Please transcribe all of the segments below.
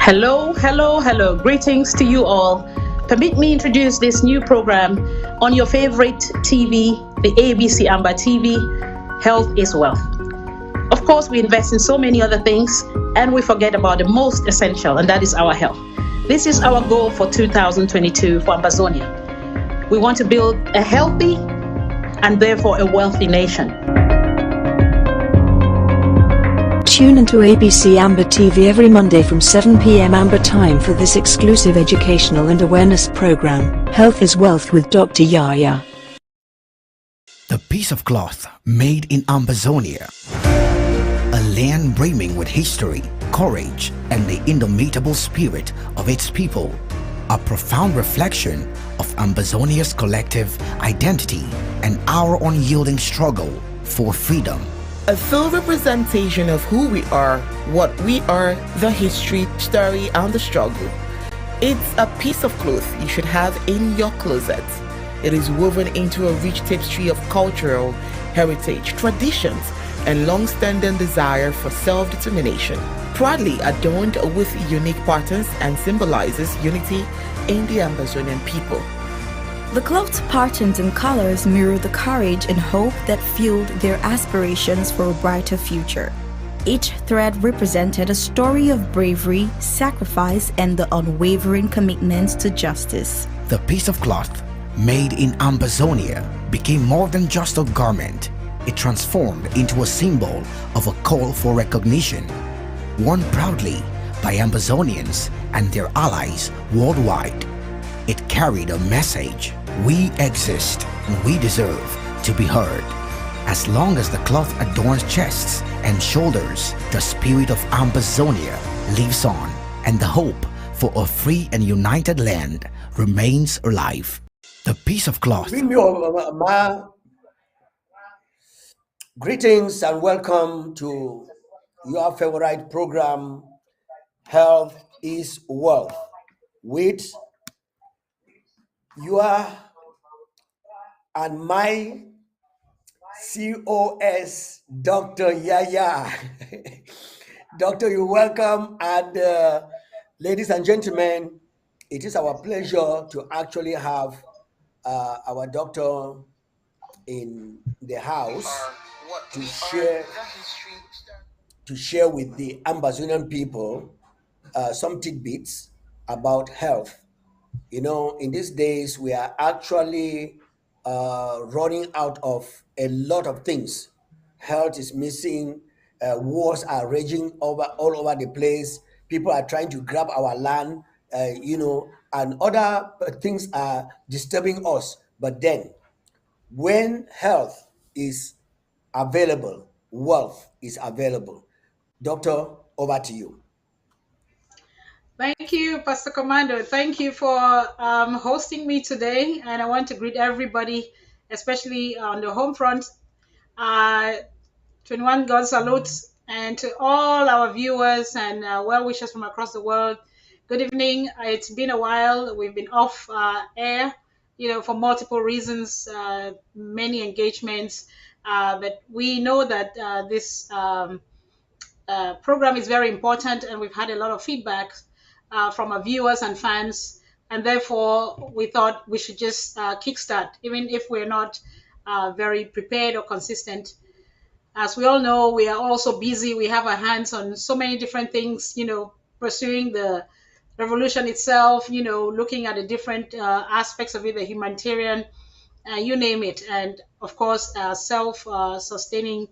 Hello, hello, hello. Greetings to you all. Permit me introduce this new program on your favorite TV, the ABC Amber TV. Health is wealth. Of course, we invest in so many other things and we forget about the most essential, and that is our health. This is our goal for 2022 for Ambazonia. We want to build a healthy and therefore a wealthy nation. Tune into ABC Amber TV every Monday from 7 p.m. Amber time for this exclusive educational and awareness program, Health is Wealth with Dr. Yaya. The piece of cloth made in Ambazonia, a land brimming with history, courage, and the indomitable spirit of its people, a profound reflection of Ambazonia's collective identity and our unyielding struggle for freedom. A full representation of who we are, what we are, the history, story, and the struggle. It's a piece of cloth you should have in your closet. It is woven into a rich tapestry of cultural heritage, traditions, and long-standing desire for self-determination. Proudly adorned with unique patterns and symbolizes unity in the Ambazonian people. The cloth's patterns and colors mirror the courage and hope that fueled their aspirations for a brighter future. Each thread represented a story of bravery, sacrifice, and the unwavering commitment to justice. The piece of cloth made in Ambazonia became more than just a garment. It transformed into a symbol of a call for recognition, worn proudly by Ambazonians and their allies worldwide. It carried a message: we exist and we deserve to be heard. As long as the cloth adorns chests and shoulders, the spirit of Ambazonia lives on, and the hope for a free and united land remains alive. The piece of cloth. Greetings and welcome to your favorite program, Health is Wealth, with your and my COS, Dr. Yaya. Doctor, you're welcome. And ladies and gentlemen, it is our pleasure to actually have our doctor in the house to share with the Ambazonian people some tidbits about health. You know, in these days, we are actually running out of a lot of things. Health is missing, wars are raging all over the place. People are trying to grab our land, and other things are disturbing us. But then, when health is available, wealth is available. Doctor, over to you. Thank you, Pastor Komando. Thank you for hosting me today. And I want to greet everybody, especially on the home front. 21 God salutes, and to all our viewers and well wishers from across the world. Good evening. It's been a while. We've been off air, for multiple reasons, many engagements. But we know that this program is very important, and we've had a lot of feedback from our viewers and fans, and therefore we thought we should just kickstart, even if we're not very prepared or consistent. As we all know, we are also busy. We have our hands on so many different things, pursuing the revolution itself, looking at the different aspects of it, the humanitarian, you name it, and of course, self-sustaining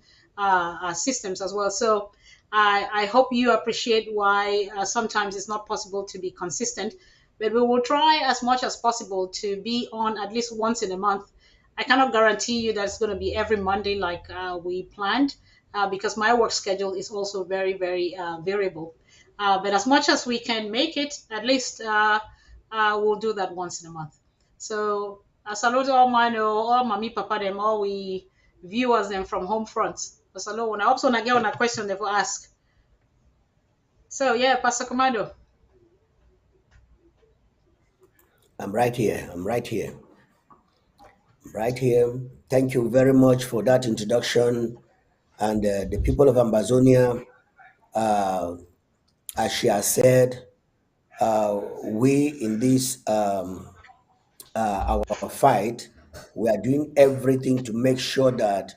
systems as well. So I hope you appreciate why sometimes it's not possible to be consistent, but we will try as much as possible to be on at least once in a month. I cannot guarantee you that it's going to be every Monday like we planned, because my work schedule is also very, very variable. But as much as we can make it, at least we'll do that once in a month. So salute all mine, all mommy, papa, them, all we viewers them from home front. Salute. When I also get on a question they will ask. So yeah, Pastor Komando. I'm right here. I'm right here. Right here. Thank you very much for that introduction. And the people of Ambazonia, as she has said, we in this our fight, we are doing everything to make sure that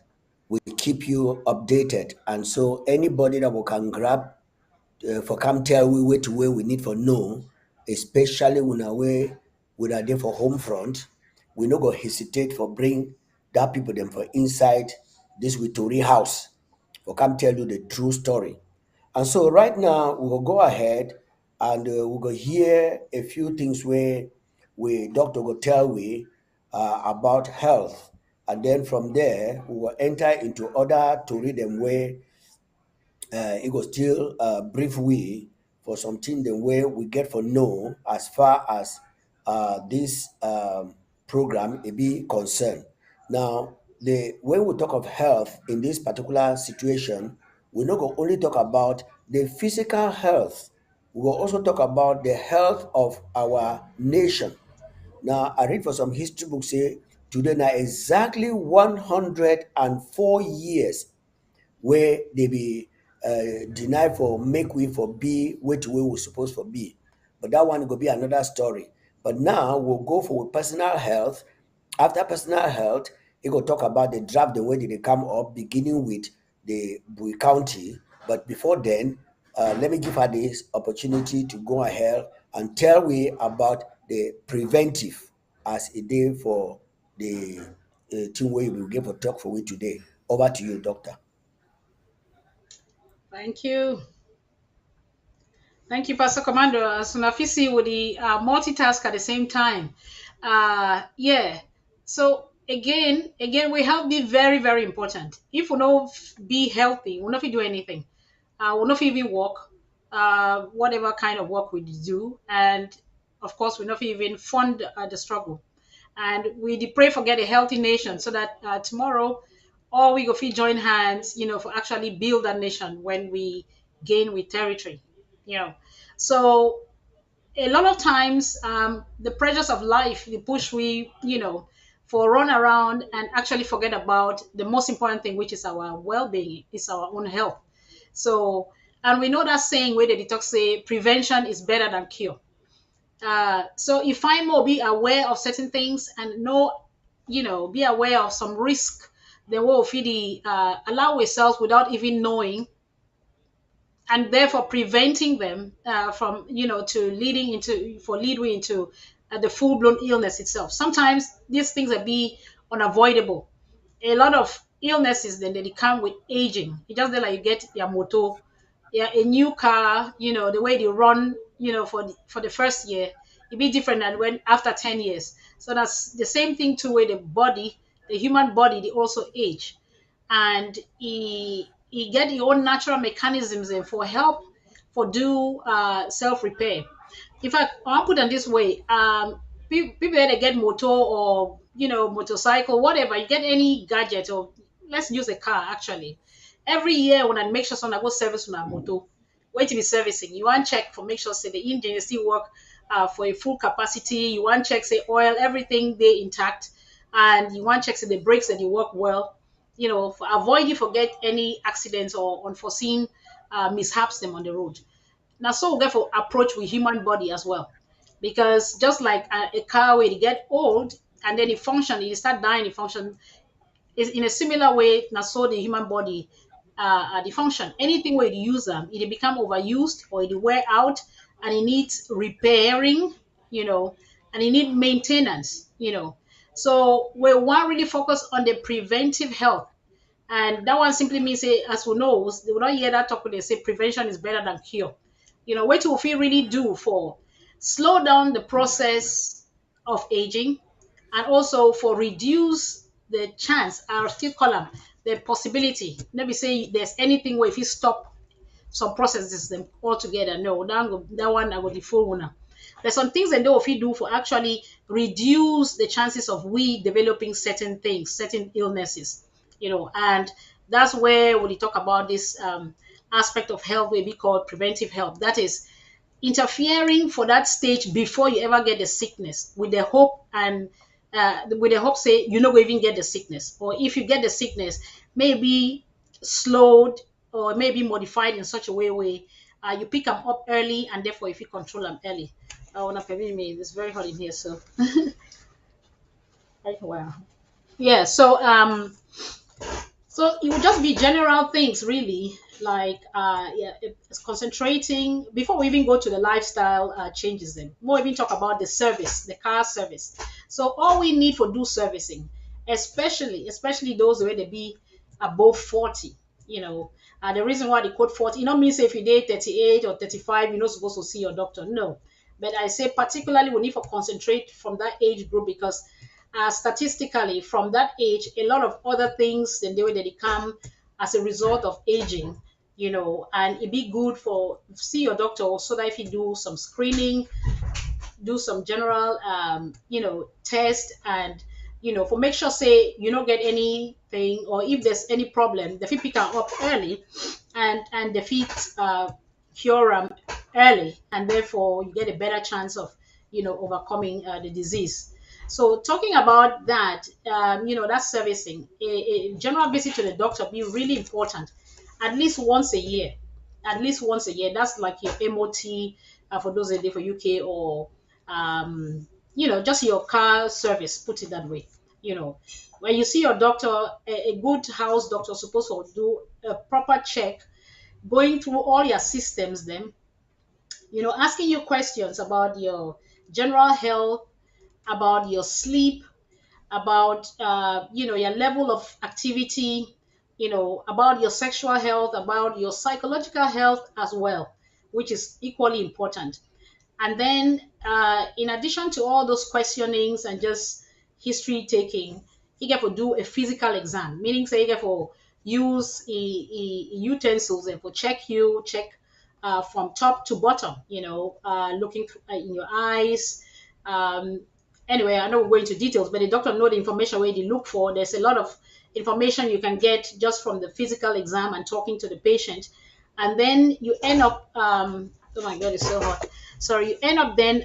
we keep you updated. And so anybody that we can grab for come tell we wait to where we need for know, especially when away we are there for home front, we no go hesitate for bring that people them for inside this Witori house for come tell you the true story. And so right now we will go ahead and we will hear a few things where we doctor will tell we about health, and then from there we will enter into other to read them where it was still brief we for something the way we get for know as far as this program it be concerned. Now, the when we talk of health in this particular situation, we not go only talk about the physical health. We will also talk about the health of our nation. Now, I read for some history books say today now exactly 104 years where they be deny for make we for be which way we supposed for be. But that one go be another story. But now we'll go for personal health. After personal health, it will talk about the draft, the way they come up, beginning with the Bui County. But before then, let me give her this opportunity to go ahead and tell we about the preventive as a day for the thing where we will give a talk for we today. Over to you, doctor. Thank you. Thank you, Pastor Commander. Sunafisi with the multitask at the same time. Yeah. So again, we have be very, very important. If we don't be healthy, we not do anything. We not even work, whatever kind of work we do, and of course we not even fund the struggle. And we dey pray for get a healthy nation so that tomorrow all we go fit join hands, for actually build that nation when we gain with territory, you know. So a lot of times, the pressures of life they push we, for run around and actually forget about the most important thing, which is our well-being, is our own health. So, and we know that saying where the talk say prevention is better than cure. So if I more be aware of certain things and know, be aware of some risk, then we'll feed allow ourselves without even knowing, and therefore preventing them from, to leading into for leading into the full-blown illness itself. Sometimes these things are be unavoidable. A lot of illnesses then they come with aging. It's just like you get your motor, yeah, a new car, the way they run, for the first year, it be different than when after 10 years. So that's the same thing too with the body, the human body, they also age. And he get your own natural mechanisms in for help for do self repair. In fact, I'll put it this way: people that get motor or motorcycle, whatever, you get any gadget, or let's use a car actually. Every year when I make sure someone go service my motor, wait to be servicing. You want check for make sure say the engine still work for a full capacity. You want check say oil, everything they intact, and you want check say the brakes that you work well, for avoid you forget any accidents or unforeseen mishaps them on the road. Now, so therefore approach with human body as well, because just like a car where it get old and then it function, it start dying, it function is in a similar way. Now, so the human body the function. Anything where you use them, it become overused or it wear out, and it needs repairing, you know, and it need maintenance, So we want really focus on the preventive health, and that one simply means, say, as we know, they will not hear that talk when they say prevention is better than cure. What will we really do for slow down the process of aging, and also for reduce the chance, I'll still call them the possibility. Let me say there's anything where if you stop some processes them altogether. No, that one I will default one. There's some things that if you do for actually reduce the chances of we developing certain things, certain illnesses, and that's where when you talk about this aspect of health, where we call preventive health. That is interfering for that stage before you ever get the sickness, with the hope and with the hope say you're not going to even get the sickness, or if you get the sickness, maybe slowed or maybe modified in such a way where you pick them up early, and therefore if you control them early. I want to permit me. It's very hot in here, so wow. Yeah. So it would just be general things, really, like yeah, it's concentrating before we even go to the lifestyle changes. Then more even talk about the service, the car service. So all we need for do servicing, especially those where they be above 40. You know, the reason why they quote 40, you know, means if you date 38 or 35, you're not supposed to see your doctor. No, but I say particularly we need to concentrate from that age group because statistically from that age a lot of other things then they will come as a result of aging, you know, and it'd be good for see your doctor so that if you do some screening, do some general you know, test, and you know, for make sure say you don't get anything, or if there's any problem the fit pick am up early, and the fit cure them early, and therefore you get a better chance of, you know, overcoming the disease. So talking about that, you know, that servicing, a general visit to the doctor be really important, at least once a year, at least once a year. That's like your MOT for those that live for UK, or you know, just your car service. Put it that way. You know, when you see your doctor, a good house doctor supposed to do a proper check, going through all your systems. Then, you know, asking you questions about your general health, about your sleep, about you know, your level of activity, you know, about your sexual health, about your psychological health as well, which is equally important. And then in addition to all those questionings and just history taking, you get to do a physical exam, meaning say you get to use utensils and for check from top to bottom, you know, looking in your eyes. um, anyway, I know we're going into details, but the doctor know the information where they look for. There's a lot of information you can get just from the physical exam and talking to the patient, and then you end up. Oh my God, it's so hot. Sorry, you end up then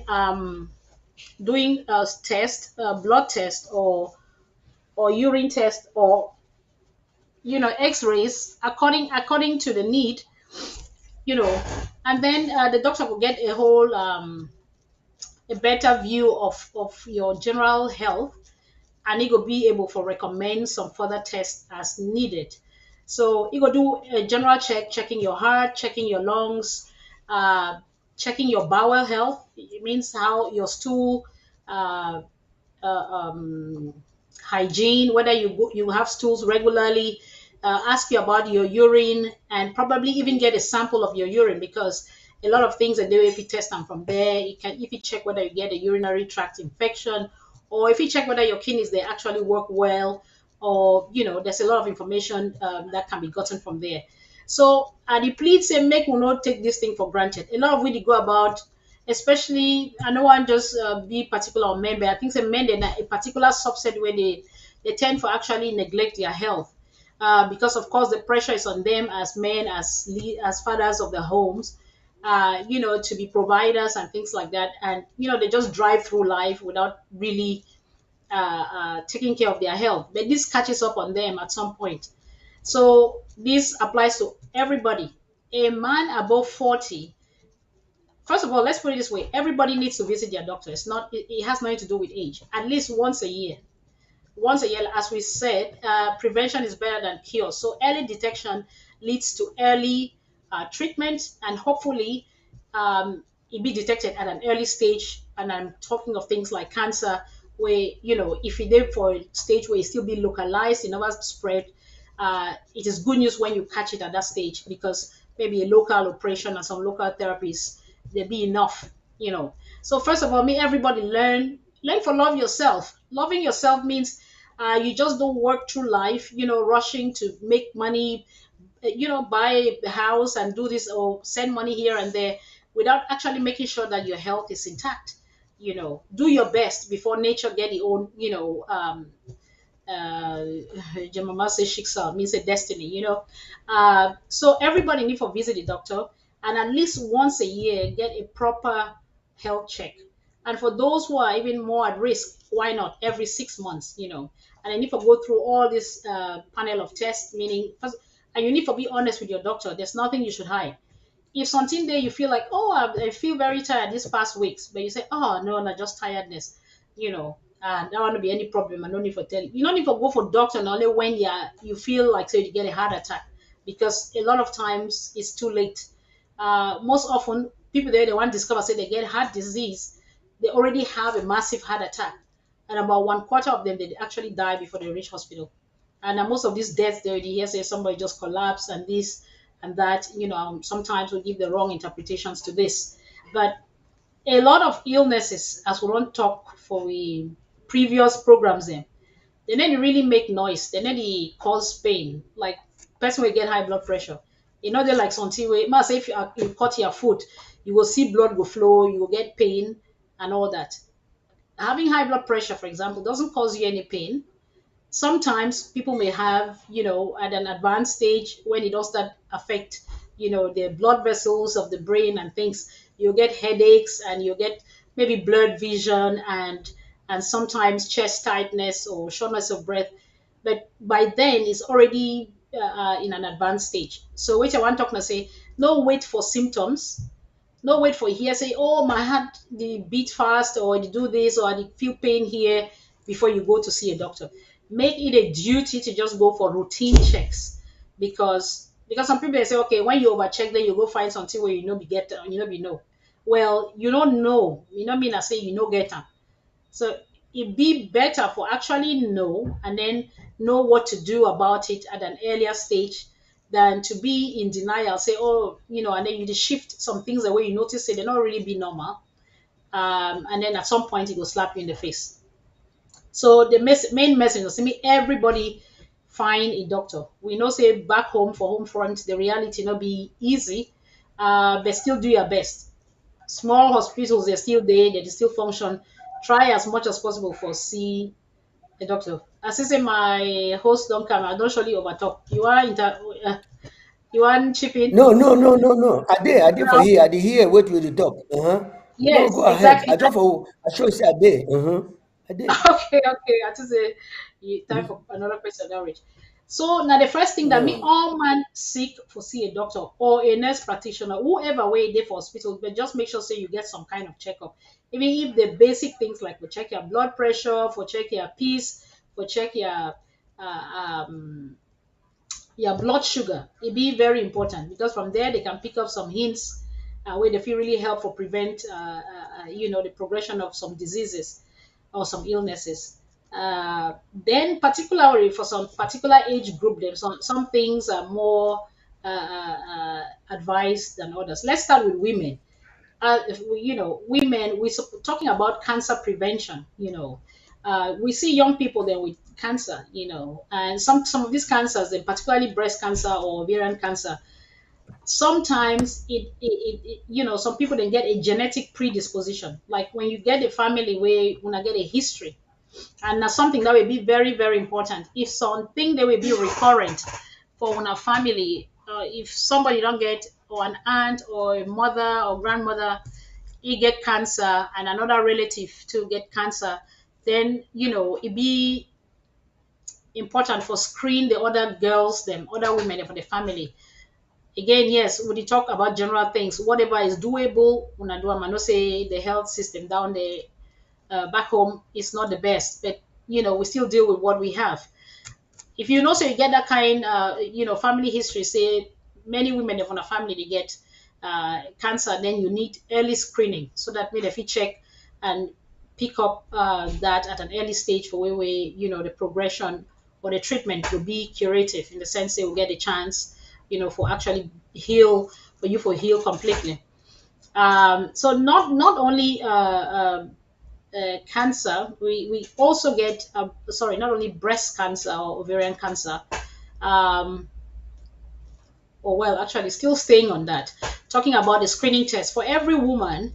doing a test, a blood test, or urine test, or you know, X-rays according to the need, you know, and then the doctor will get a whole a better view of your general health, and he will be able to recommend some further tests as needed. So he will do a general check, checking your heart, checking your lungs, uh, checking your bowel health. It means how your stool uh, uh, um, hygiene, whether you have stools regularly, ask you about your urine, and probably even get a sample of your urine, because a lot of things that they if you test them from there, you can if you check whether you get a urinary tract infection, or if you check whether your kidneys they actually work well, or you know, there's a lot of information that can be gotten from there. So the please say make we not take this thing for granted. A lot of we go about, especially I know one just be particular on men, but I think the men they're a particular subset where they tend to actually neglect their health, because of course the pressure is on them as men, as fathers of the homes, you know, to be providers and things like that, and you know, they just drive through life without really taking care of their health, but this catches up on them at some point. So this applies to everybody. A man above 40, first of all, let's put it this way: everybody needs to visit their doctor. It's not, it has nothing to do with age. At least once a year. Once a year, as we said, prevention is better than cure. So early detection leads to early treatment, and hopefully it be detected at an early stage. And I'm talking of things like cancer, where you know, if it there for a stage where it still be localized, it never spread. It is good news when you catch it at that stage, because maybe a local operation and some local therapies they be enough, you know. So first of all, may everybody learn for love yourself. Loving yourself means you just don't work through life, you know, rushing to make money, you know, buy a house and do this or send money here and there without actually making sure that your health is intact. You know, do your best before nature get the own, you know, uh, Jemama says Shiksa means a destiny, you know. So everybody need to visit the doctor, and at least once a year get a proper health check. And for those who are even more at risk, why not every 6 months, you know? And I need to go through all this panel of tests, meaning, first, and you need to be honest with your doctor. There's nothing you should hide. if something there you feel like, oh, I feel very tired these past weeks, but you say, oh no, no, just tiredness, and there won't be any problem. I don't need for tell you don't need to go for doctor and only when you feel like say you get a heart attack, because a lot of times it's too late. Most often people there they want to discover say they get heart disease, they already have a massive heart attack, and about one quarter of them they actually die before they reach hospital. And most of these deaths, they already hear say somebody just collapsed and this and that. Sometimes we give the wrong interpretations to this, but a lot of illnesses, as we don't talk for we previous programs, they need to really make noise. They need to cause pain. Like person will get high blood pressure. They're like something where must say if you cut your foot, you will see blood go flow, you will get pain and all that. Having high blood pressure, for example, doesn't cause you any pain. Sometimes people may have, at an advanced stage when it does start affect, the blood vessels of the brain and things, you get headaches and you get maybe blurred vision and sometimes chest tightness or shortness of breath. But by then it's already in an advanced stage. So which I want to talk now say, no wait for symptoms, no wait for here say, oh my heart the beat fast or they do this or I feel pain here before you go to see a doctor. Make it a duty to just go for routine checks, because some people they say, okay, when you overcheck, then you go find something where be get be know. Well, you don't know. You know mean I say you know get them. So it'd be better for actually know and then know what to do about it at an earlier stage than to be in denial, say, oh, and then you just shift some things away. You notice say they're not really be normal. And then at some point it will slap you in the face. So the main message is to me, everybody find a doctor. We know say back home for home front, the reality not be easy, but still do your best. Small hospitals, they're still there, they still function. Try as much as possible for see a doctor. As I say, my host don't come. I don't surely overtalk. You want chip in? No, no, no, no, no. I did for here. I did here. Wait with the talk. No, Yes, go ahead. exactly. I just for I show you I did. I did. Okay, okay. I just say time for another question outreach. So now the first thing that me No. all man seek for see a doctor or a nurse practitioner, whoever way they for hospital, but just make sure say you get some kind of checkup. Even if the basic things like for check your blood pressure, for check your peace, for check uh, um, your blood sugar, it be very important because from there they can pick up some hints where they feel really help for prevent the progression of some diseases or some illnesses. Then particularly for some particular age group, there's some things are more advised than others. Let's start with women. If women, we're talking about cancer prevention. We see young people there with cancer, and some of these cancers, and particularly breast cancer or ovarian cancer, sometimes some people then get a genetic predisposition. Like when you get a family where when I get a history, and that's something that will be very very important. If something that will be recurrent for one family, if somebody don't get or an aunt or a mother or grandmother he get cancer and another relative to get cancer, then it be important for screen the other girls, them other women for the family. Again, yes, when you talk about general things, whatever is doable, una do. I know say the health system down there back home is not the best, but we still deal with what we have. If you know, so you get that kind, family history, say many women from a family they get cancer, then you need early screening so that maybe if you check and pick up that at an early stage for where the progression or the treatment will be curative in the sense they will get a chance, for actually heal for you for heal completely. So not only cancer, we also get sorry, not only breast cancer or ovarian cancer, um, or well, actually, still staying on that, talking about the screening test for every woman,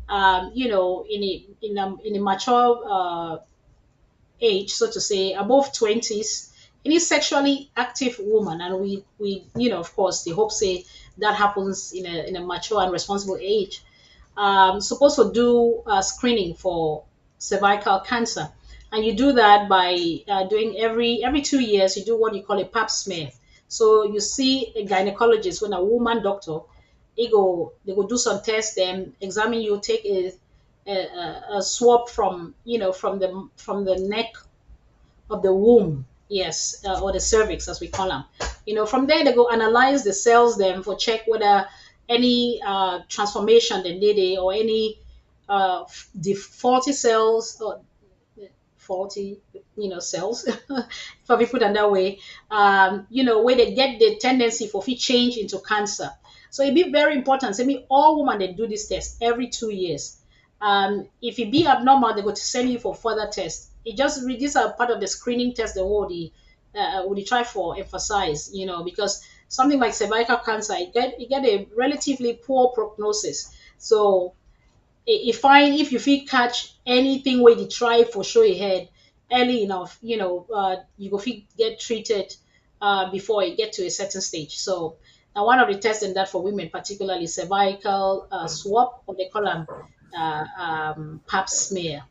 in a mature age, so to say, above 20s, any sexually active woman, and we of course, they hope say that happens in a mature and responsible age, supposed to do screening for cervical cancer, and you do that by doing every 2 years you do what you call a pap smear. So you see a gynecologist when a woman doctor they go do some tests, then examine you, take a swab from, from the neck of the womb, yes, or the cervix as we call them. From there they go analyze the cells then for check whether any transformation they needed or any faulty cells or faulty, cells, if we put it that way, where they get the tendency for fit change into cancer. So it be very important. Say me, all women they do this test every 2 years. If it be abnormal, they go to send you for further tests. It just these are part of the screening test the would try for emphasize, because something like cervical cancer, it get a relatively poor prognosis. So if fine if you feel catch anything where you try for show your head early enough, you go feel get treated before it get to a certain stage. So now one of the tests in that for women, particularly cervical swab, or they call them pap smear,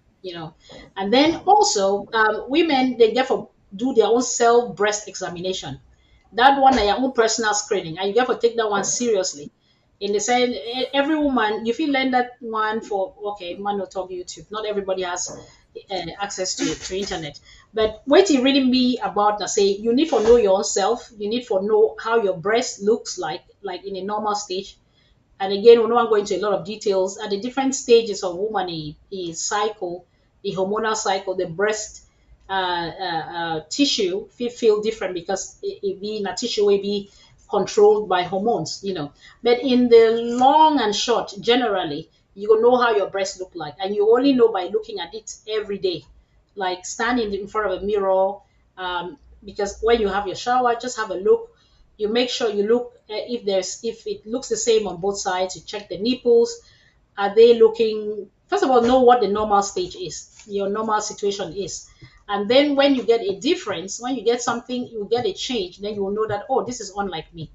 and then also women they get for do their own self breast examination. That one na your own personal screening, and you get to take that one seriously. In the sense, every woman, if you learn that one for okay, man not talk YouTube. Not everybody has access to internet. But what it really be about, now say you need to know your own self. You need to know how your breast looks like in a normal stage. And again, we know I'm going into a lot of details at the different stages of woman a cycle, the hormonal cycle, the breast tissue feel different because it be in a tissue will be controlled by hormones. But in the long and short, generally, you will know how your breasts look like, and you only know by looking at it every day, like standing in front of a mirror. Because when you have your shower, just have a look. You make sure you look if it looks the same on both sides. You check the nipples. Are they looking? First of all, know what the normal stage is, your normal situation is. And then when you get a difference, when you get something, you get a change, then you will know that, oh, this is unlike me.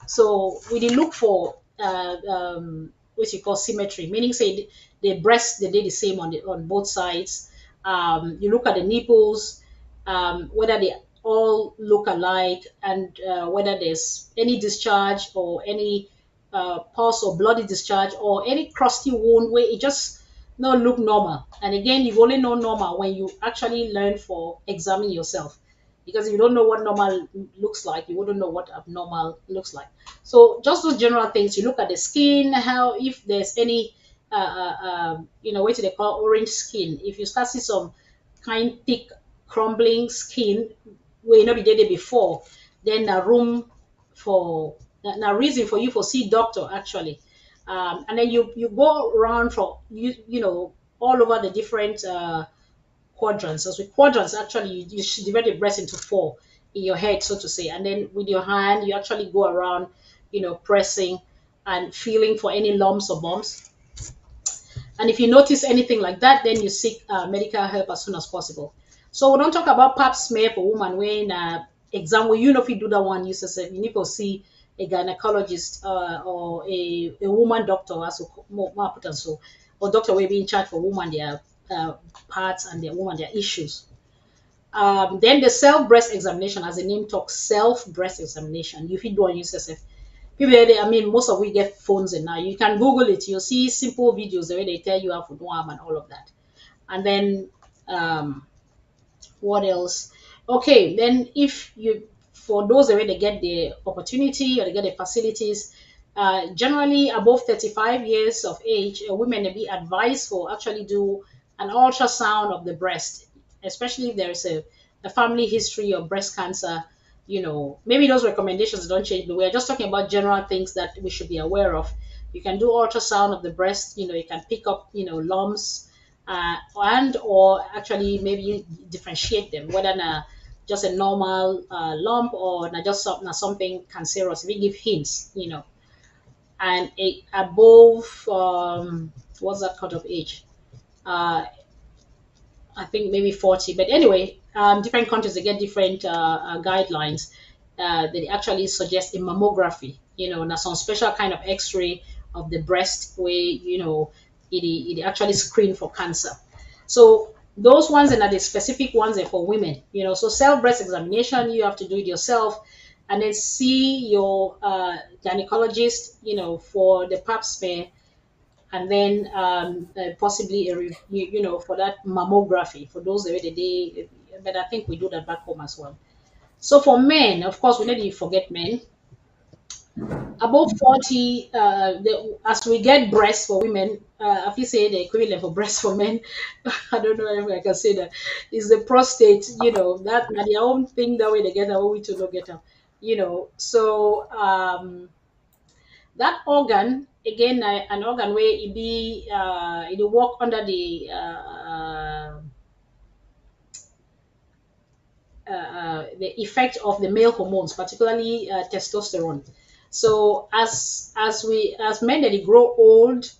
So we did look for what you call symmetry, meaning say the breasts they did the same on both sides. You look at the nipples, whether they all look alike, and whether there's any discharge or any pus or bloody discharge or any crusty wound where it just not look normal. And again, you only know normal when you actually learn for examine yourself. Because if you don't know what normal looks like, you wouldn't know what abnormal looks like. So just those general things. You look at the skin, how if there's any, what they call orange skin. If you start see some kind thick crumbling skin where you not be there before, then a room for a reason for you for see doctor actually. And then you go around for all over the different quadrants. So with quadrants, actually, you should divide the breast into four in your head, so to say. And then with your hand, you actually go around, pressing and feeling for any lumps or bumps. And if you notice anything like that, then you seek medical help as soon as possible. So we don't talk about pap smear for women when exam where if you do that one, you need to see a gynecologist or a woman doctor, as more put and so, or doctor will be in charge for women their parts and their woman their issues. Then the self breast examination, as the name talks, self breast examination. You fit do on USSF. People, most of we get phones and now you can Google it. You'll see simple videos the way they tell you how to do them and all of that. And then what else? Okay, then if you for those that they get the opportunity or they get the facilities, generally above 35 years of age, women may be advised for actually do an ultrasound of the breast, especially if there's a family history of breast cancer. Maybe those recommendations don't change, but we're just talking about general things that we should be aware of. You can do ultrasound of the breast. You can pick up lumps and or actually maybe differentiate them, whether just a normal lump or not just something cancerous. We give hints, and above what's that cut of age? I think maybe 40. But anyway, different countries they get different guidelines. They actually suggest a mammography. Now some special kind of X-ray of the breast where it actually screen for cancer. So those ones and are the specific ones are for women. So self breast examination you have to do it yourself. and then see your gynecologist, for the pap smear, and then possibly for that mammography for those that they. But I think we do that back home as well. So for men, of course, we need to forget men above 40. As we get breasts for women, I feel say the equivalent for breasts for men. I don't know if I can say that is the prostate. That na their own thing, that way they get that way we to not get them. So that organ again, an organ where it work under the effect of the male hormones, particularly testosterone. So as men that they grow old,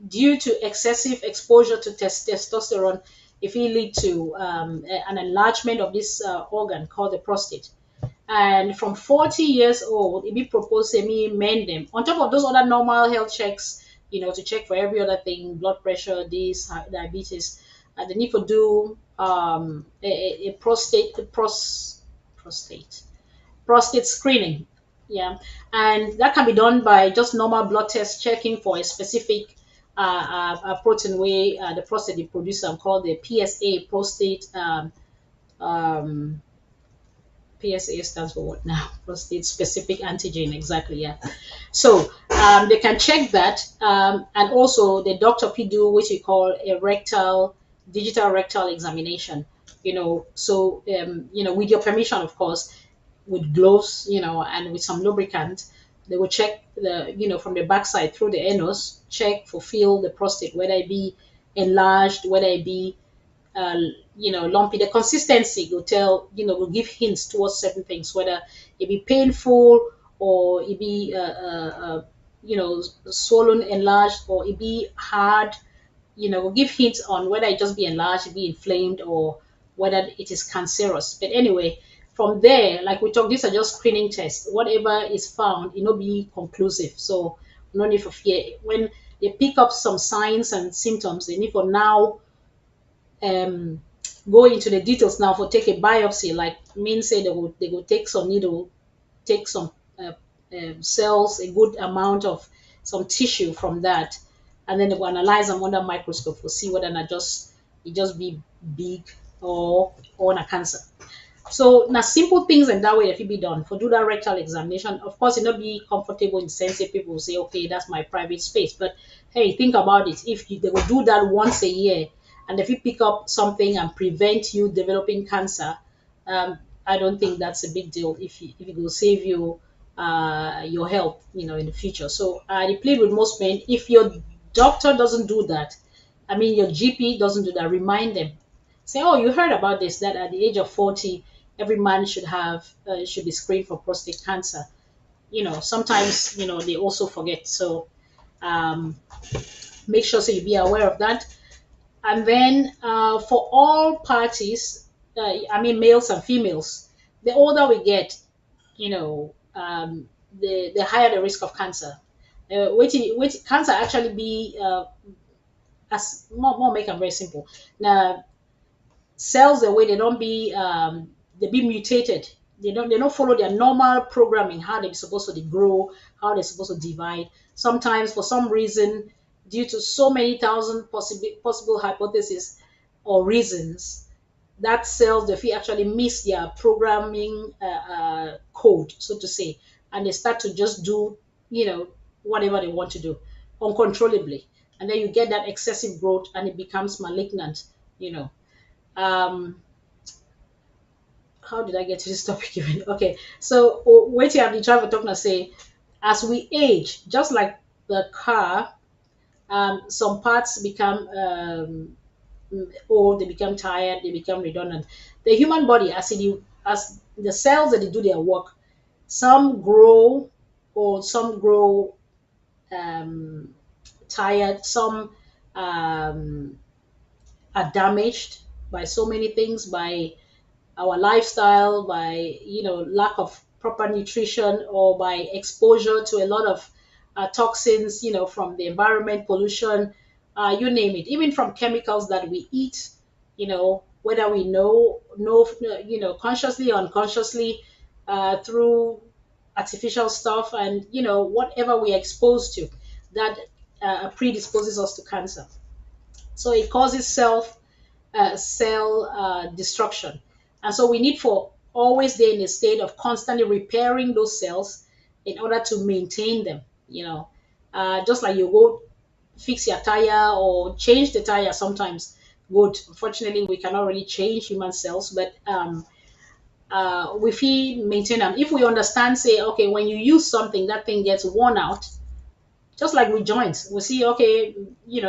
due to excessive exposure to testosterone, it will lead to an enlargement of this organ called the prostate. And from 40 years old, it be proposed to me men them on top of those other normal health checks, to check for every other thing, blood pressure, this, diabetes. They need to do a prostate prostate screening. Yeah, and that can be done by just normal blood test checking for a specific protein way the prostate they produce called the PSA, prostate. Um, PSA stands for what now? Prostate specific antigen, exactly. Yeah. So they can check that, and also the doctor could do what we call a digital rectal examination. With your permission, of course, with gloves, and with some lubricant, they will check from the backside through the anus, check for feel the prostate, whether it be enlarged, whether it be uh, lumpy. The consistency will tell, will give hints towards certain things, whether it be painful or it be, swollen, enlarged, or it be hard. Will give hints on whether it just be enlarged, it be inflamed, or whether it is cancerous. But anyway, from there, like we talked, these are just screening tests. Whatever is found, it will be conclusive. So no need for fear. When they pick up some signs and symptoms, they need for now um, go into the details now for take a biopsy. Like means say they will take some needle, take some cells, a good amount of some tissue from that, and then they will analyze them under microscope to see whether not just it just be big or a cancer. So now simple things and that way that it be done for do that rectal examination. Of course, it not be comfortable in sense that people will say, okay, that's my private space. But hey, think about it. If they will do that once a year, and if you pick up something and prevent you developing cancer, I don't think that's a big deal. If it will save you your health, in the future. So I plead with most men, if your doctor doesn't do that, I mean your GP doesn't do that, remind them. Say, oh, you heard about this, that at the age of 40, every man should be screened for prostate cancer. Sometimes, they also forget. So um, make sure so you be aware of that. And then for all parties, I mean males and females, the older we get, the higher the risk of cancer. Which cancer actually be as more make them very simple. Now cells the way they don't be they be mutated. They don't follow their normal programming, how they're supposed to grow, how they're supposed to divide. Sometimes for some reason, due to so many thousand possible hypotheses or reasons, that cells they feel actually miss their programming code, so to say, and they start to just do whatever they want to do uncontrollably, and then you get that excessive growth and it becomes malignant. you know um how did I get to this topic even? Okay, so wait till the travel talk now say, as we age, just like the car, some parts become old, they become tired, they become redundant. The human body, as the cells that they do their work, some grow or some grow um, tired, some um, are damaged by so many things, by our lifestyle, by lack of proper nutrition, or by exposure to a lot of toxins, from the environment, pollution, you name it, even from chemicals that we eat, whether we consciously or unconsciously, through artificial stuff, and whatever we are exposed to, that predisposes us to cancer. So it causes cell destruction, and so we need for always there in a state of constantly repairing those cells in order to maintain them. Just like you go fix your tire or change the tire sometimes. Good. Unfortunately, we cannot really change human cells, but we feel maintain them. If we understand, say, okay, when you use something, that thing gets worn out, just like with joints. We see, okay,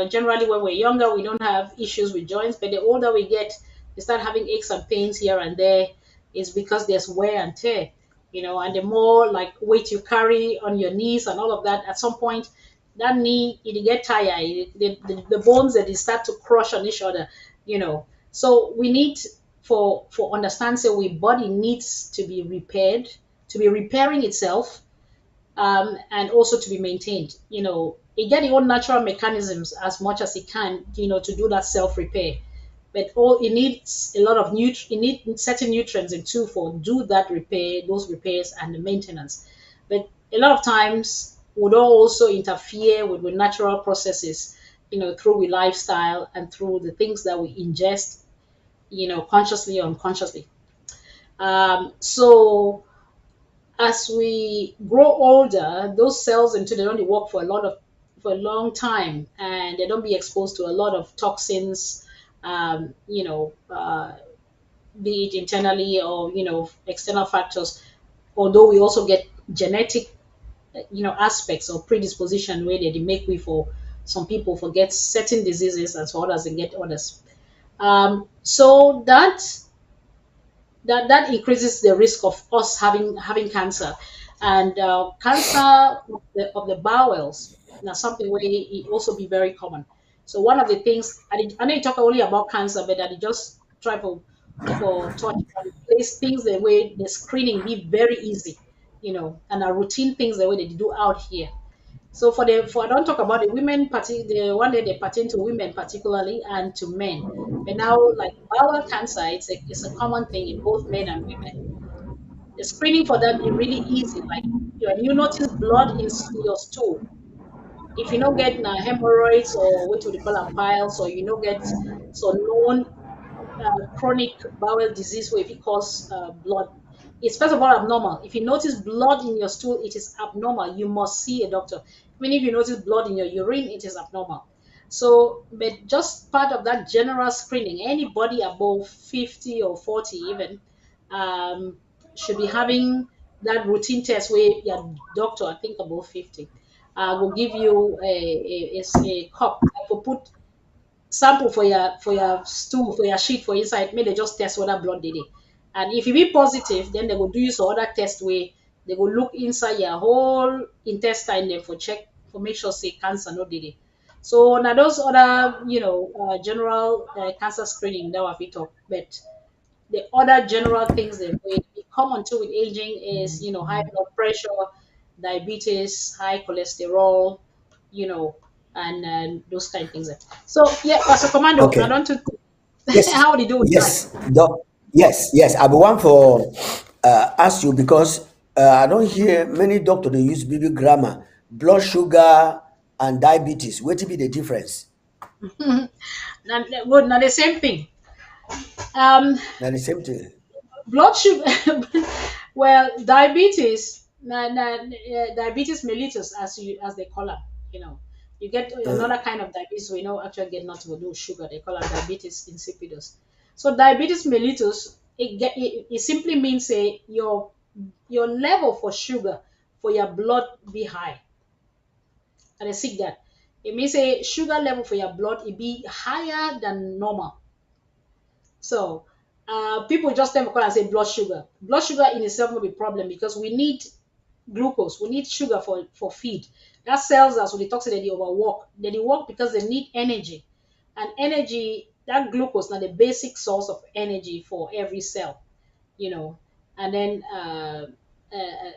generally when we're younger, we don't have issues with joints, but the older we get, we start having aches and pains here and there. It's because there's wear and tear, and the more like weight you carry on your knees and all of that, at some point, that knee, it get tired, the bones that they start to crush on each other, So we need for understand, so we body needs to be repaired, to be repairing itself, and also to be maintained. It get its own natural mechanisms as much as it can, to do that self repair. But all it needs a lot of it needs certain nutrients and too for do that repair, those repairs and the maintenance. But a lot of times would also interfere with natural processes, through with lifestyle and through the things that we ingest, consciously or unconsciously. So as we grow older, those cells into they don't work for a long time, and they don't be exposed to a lot of toxins, be it internally or external factors. Although we also get genetic, aspects or predisposition where they make we for some people forget certain diseases and so others they get others. So that increases the risk of us having cancer, and cancer of the bowels. Now something where it also be very common. So one of the things I know you talk only about cancer, but I just try for touch on place things the way the screening be very easy, and a routine things the way they do out here. So for I don't talk about the women party, the one that they pertain to women particularly and to men. But now like bowel cancer, it's a common thing in both men and women. The screening for them is really easy. Like when you notice blood in your stool, if you don't get hemorrhoids or what we call them piles, or you don't get so known chronic bowel disease where if it cause blood, it's first of all abnormal. If you notice blood in your stool, it is abnormal. You must see a doctor. Even if you notice blood in your urine, it is abnormal. So, but just part of that general screening, anybody above 50 or 40 even, um, should be having that routine test where your doctor, I think above 50, will give you a cup, like will put sample for your stool, for your shit for inside, make they just test whether blood did it. And if you be positive, then they will do you some other test where they will look inside your whole intestine then for check for make sure say cancer no did it. So now those other general cancer screening that we talk, but the other general things that we common too with aging is high blood pressure, diabetes, high cholesterol, you know, and those kind of things. So yeah, as a commando, I Okay. don't to Yes. how they do it like. Yes. Doc. Yes. Yes. I be one for ask you because I don't hear many doctors they use baby grammar, blood sugar and diabetes. What be the difference? Now, good, now the same thing. Um, Now the same thing. blood sugar. Well, diabetes, diabetes mellitus, as they call them. You get another kind of diabetes. We know actually get not to do sugar. They call it diabetes insipidus. So diabetes mellitus, it simply means your level for sugar for your blood be high, and I see that. It means a sugar level for your blood it be higher than normal. So people just never call and say blood sugar. Blood sugar in itself will be a problem because we need glucose, we need sugar for feed. That cells us with the toxin that they overwork. They work because they need energy. And energy, that glucose now the basic source of energy for every cell, you know. And then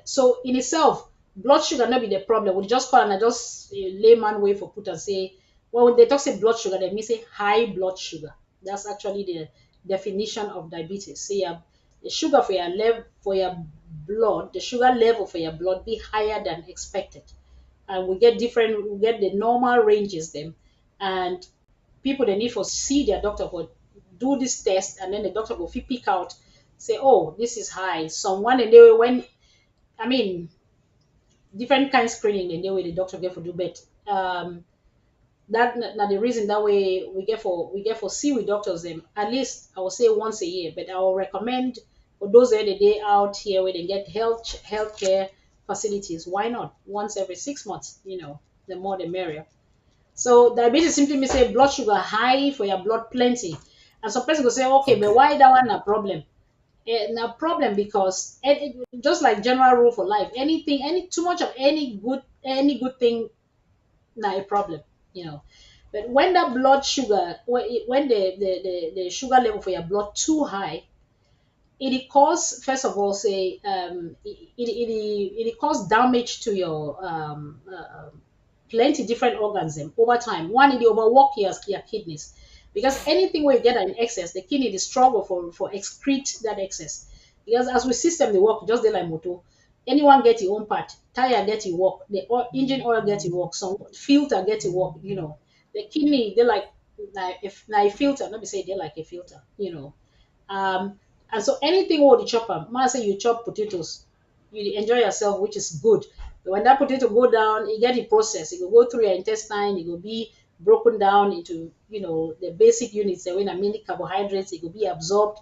so in itself, blood sugar not be the problem. We just call and I just layman way for put and say, well, when they talk say blood sugar, they mean say high blood sugar. That's actually definition of diabetes. Say the sugar for your level for your blood, the sugar level for your blood be higher than expected. And we get the normal ranges them. And people they need for see their doctor for do this test, and then the doctor will pick out, say, oh, this is high. Someone and they when I mean different kind of screening and the way the doctor get for do but that now the reason that way we get for see with doctors them at least I will say once a year, but I will recommend for those that the day out here where they get healthcare facilities, why not once every 6 months, the more the merrier. So diabetes simply means say blood sugar high for your blood plenty. And some person will say, okay, but Okay. why that one a problem? A problem because just like general rule for life, anything, any too much of any good thing, not a problem, you know. But when the blood sugar, when the sugar level for your blood too high, it cause first of all say it cause damage to your plenty different organs them over time. One, it overwork your kidneys because anything where you get an excess, the kidney is struggle for excrete that excess. Because as we system the work, just like motor, anyone get your own part, tire get your work, the engine oil get your work, some filter get your work. The kidney they like if now a filter, let me say they like a filter. um, and so anything what you chop am, man say you chop potatoes, you enjoy yourself, which is good. But when that potato go down, you get it processed. It will go through your intestine. It will be broken down into the basic units. When I mean carbohydrates, it will be absorbed.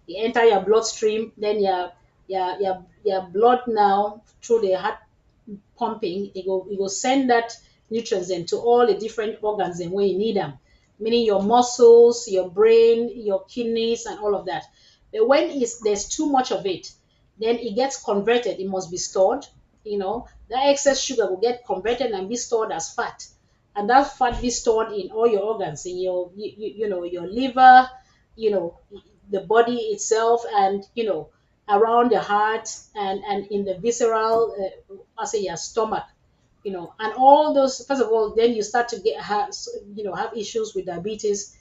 It enter your bloodstream. Then your blood now through the heart pumping, it go send that nutrients then to all the different organs and where you need them, meaning your muscles, your brain, your kidneys, and all of that. But when there's too much of it, then it gets converted. It must be stored. That excess sugar will get converted and be stored as fat, and that fat be stored in all your organs, in your liver, you know, the body itself, and around the heart, and in the visceral, I say your stomach, and all those. First of all, then you start to have issues with diabetes,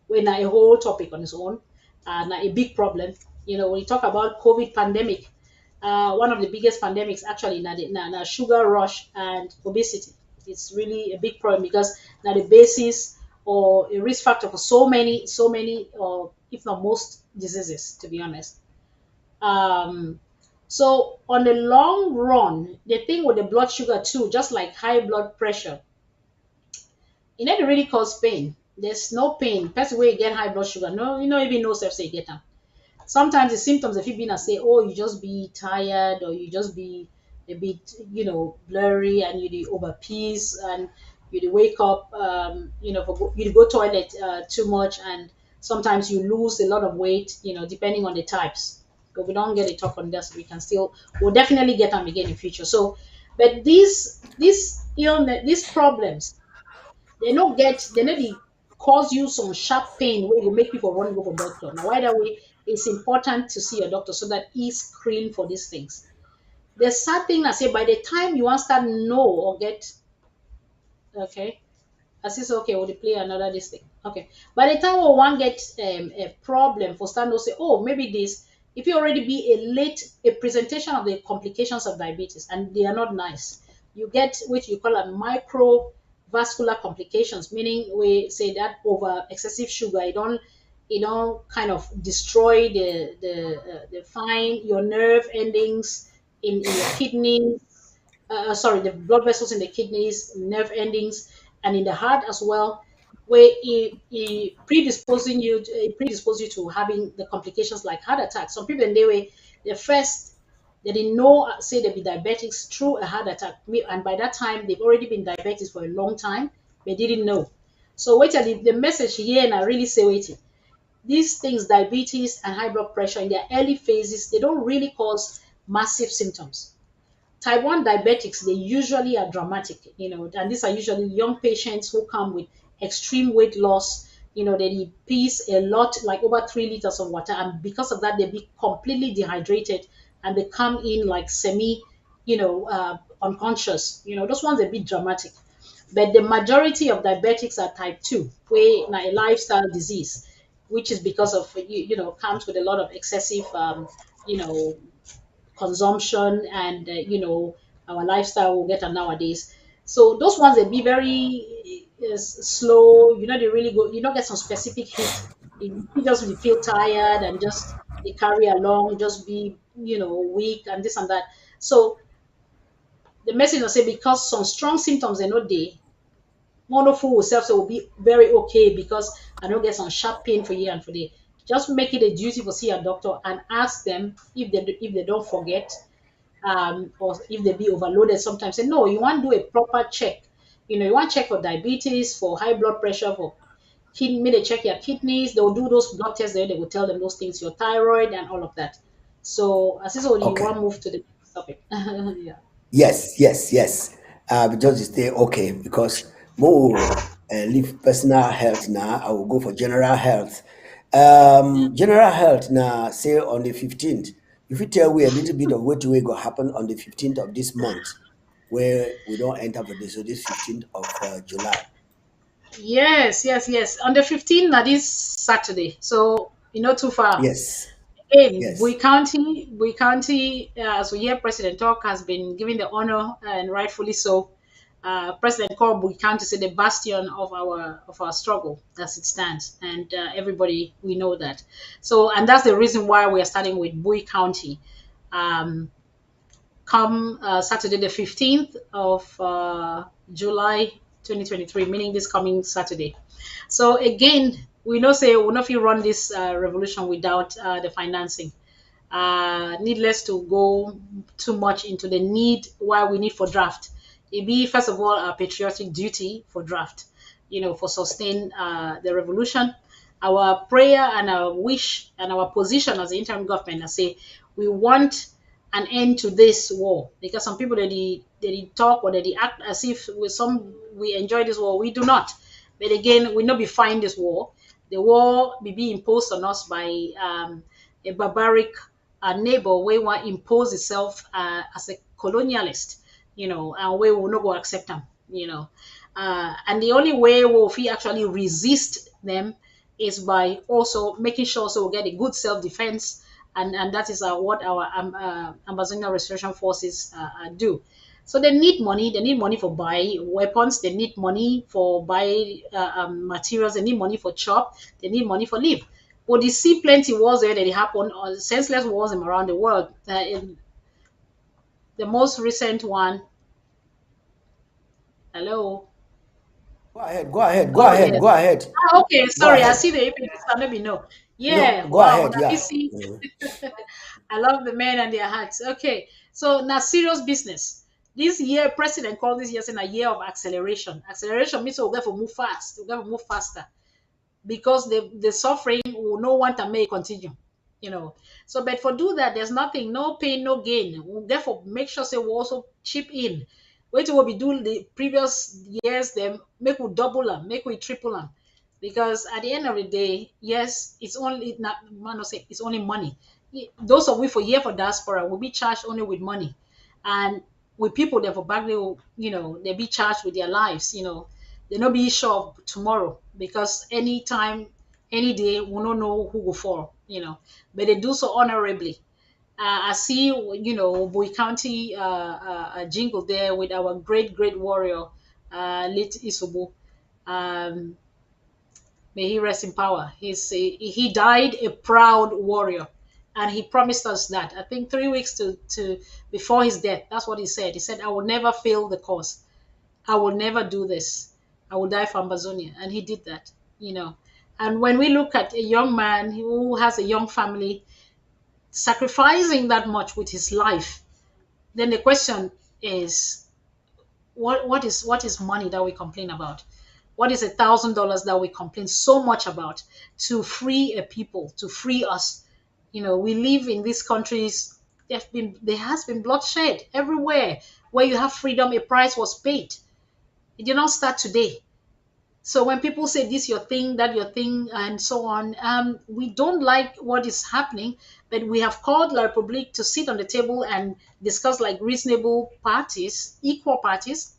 when a whole topic on its own, and a big problem. When you talk about COVID pandemic, one of the biggest pandemics actually now sugar rush and obesity. It's really a big problem because now the basis or a risk factor for so many, or if not most diseases, to be honest. Um, so on the long run, the thing with the blood sugar too, just like high blood pressure, it never really cause pain. There's no pain. Person where you get high blood sugar, no, even know self say you get them. Sometimes the symptoms, if you been and say, oh, you just be tired, or you just be a bit, blurry, and you do over peace, and you do wake up, you go toilet too much, and sometimes you lose a lot of weight, depending on the types. But we don't get a talk on this. We'll definitely get them again in future. So, but these illness, these problems, they no be cause you some sharp pain where you make people want to go for doctor. Now, why that way, it's important to see your doctor so that he's screen for these things. The sad thing I say, by the time you want to start know or get, okay, I say okay, we'll play another this thing. Okay. By the time we one get a problem for stand to say, oh, maybe this, if you already be a presentation of the complications of diabetes, and they are not nice, you get which you call a microvascular complications, meaning we say that over excessive sugar, it don't kind of destroy the fine your nerve endings in your kidney, sorry, the blood vessels in the kidneys, nerve endings, and in the heart as well, where it predispose you to having the complications like heart attack. Some people in the way, the first they didn't know, say they be diabetics through a heart attack, and by that time they've already been diabetics for a long time, they didn't know. So wait till the message here, and I really say waiting. These things, diabetes and high blood pressure, in their early phases, they don't really cause massive symptoms. Type 1 diabetics, they usually are dramatic, and these are usually young patients who come with extreme weight loss. They need pees a lot, like over 3 liters of water, and because of that, they be completely dehydrated, and they come in like unconscious. Those ones are a bit dramatic. But the majority of diabetics are type 2, where a lifestyle disease. which is because of comes with a lot of excessive you know consumption and our lifestyle will get on nowadays. So those ones they be very slow. They really go. You don't get some specific hit. You just will feel tired and just they carry along, just be weak and this and that. So the message will say because some strong symptoms are not there, wonderful will self will be very okay because I don't get some sharp pain for you and for day. Just make it a duty for see a doctor and ask them if they don't forget or if they be overloaded sometimes say no, you want to do a proper check. You want to check for diabetes, for high blood pressure, for kidney, they check your kidneys, they'll do those blood tests there, they will tell them those things, your thyroid and all of that. So as this you want Okay. to move to the next topic. Yeah. Yes, yes, yes. Just stay okay because more leave personal health now. I will go for general health. General health now. Say on the 15th. If you tell we a little bit of what will go happen on the 15th of this month, where we don't enter for this, so this 15th of July. Yes, yes, yes. On the 15th, that is Saturday. So, not too far. Yes, Again, yes. Bowie County, as we hear President talk, has been given the honor, and rightfully so. President called Bowie County say the bastion of our struggle as it stands, and everybody we know that. So, and that's the reason why we are starting with Bowie County. Um, Come Saturday, the 15th of July 2023, meaning this coming Saturday. So again, we know say we not feel run this revolution without the financing. Needless to go too much into the need why we need for draft. It be first of all our patriotic duty for draft, for sustain the revolution. Our prayer and our wish and our position as the interim government, I say we want an end to this war because some people they talk or they act as if we enjoy this war. We do not. But again, we not be fighting this war. The war be imposed on us by a barbaric neighbor where want impose itself as a colonialist, and we will not go accept them, and the only way we'll actually resist them is by also making sure so we get a good self-defense, and that is what our Amazonian Restoration Forces do. So they need money. They need money for buy weapons. They need money for buy materials. They need money for chop. They need money for live. But you see plenty wars there that happen, or senseless wars around the world. In the most recent one, hello. Go ahead. Go ahead. Go Oh ahead. yes. Go ahead. Okay, Go sorry. I ahead. see the image. Let me know. No, Yeah. go Wow. ahead. Now you Yeah. see. I love the men and their hearts. Okay. So now serious business. This year, president called this year saying a year of acceleration. Acceleration means we'll get to move fast. We'll get to move faster because the suffering will no want to make continue. So but for do that there's nothing, no pain, no gain. We'll therefore make sure say we also chip in. Wait till we be doing the previous years, then make we double them, make we triple them, because at the end of the day, yes, it's only not man not say it's only money. Those of we for year for diaspora will be charged only with money, and with people that for back they will, they be charged with their lives. They not be sure of tomorrow because anytime, any day, we don't know who will fall. But they do so honorably. I see, Bowie County jingle there with our great, great warrior, late Isobo. Um, May he rest in power. He died a proud warrior, and he promised us that. I think 3 weeks to before his death. That's what he said. He said, "I will never fail the cause. I will never do this. I will die for Amazonia," and he did that. And when we look at a young man who has a young family sacrificing that much with his life, then the question is, what is money that we complain about? What is $1,000 that we complain so much about to free a people, to free us? We live in these countries. There has been bloodshed everywhere. Where you have freedom, a price was paid. It did not start today. So when people say this your thing, that your thing, and so on, we don't like what is happening, but we have called La Republique to sit on the table and discuss like reasonable parties, equal parties,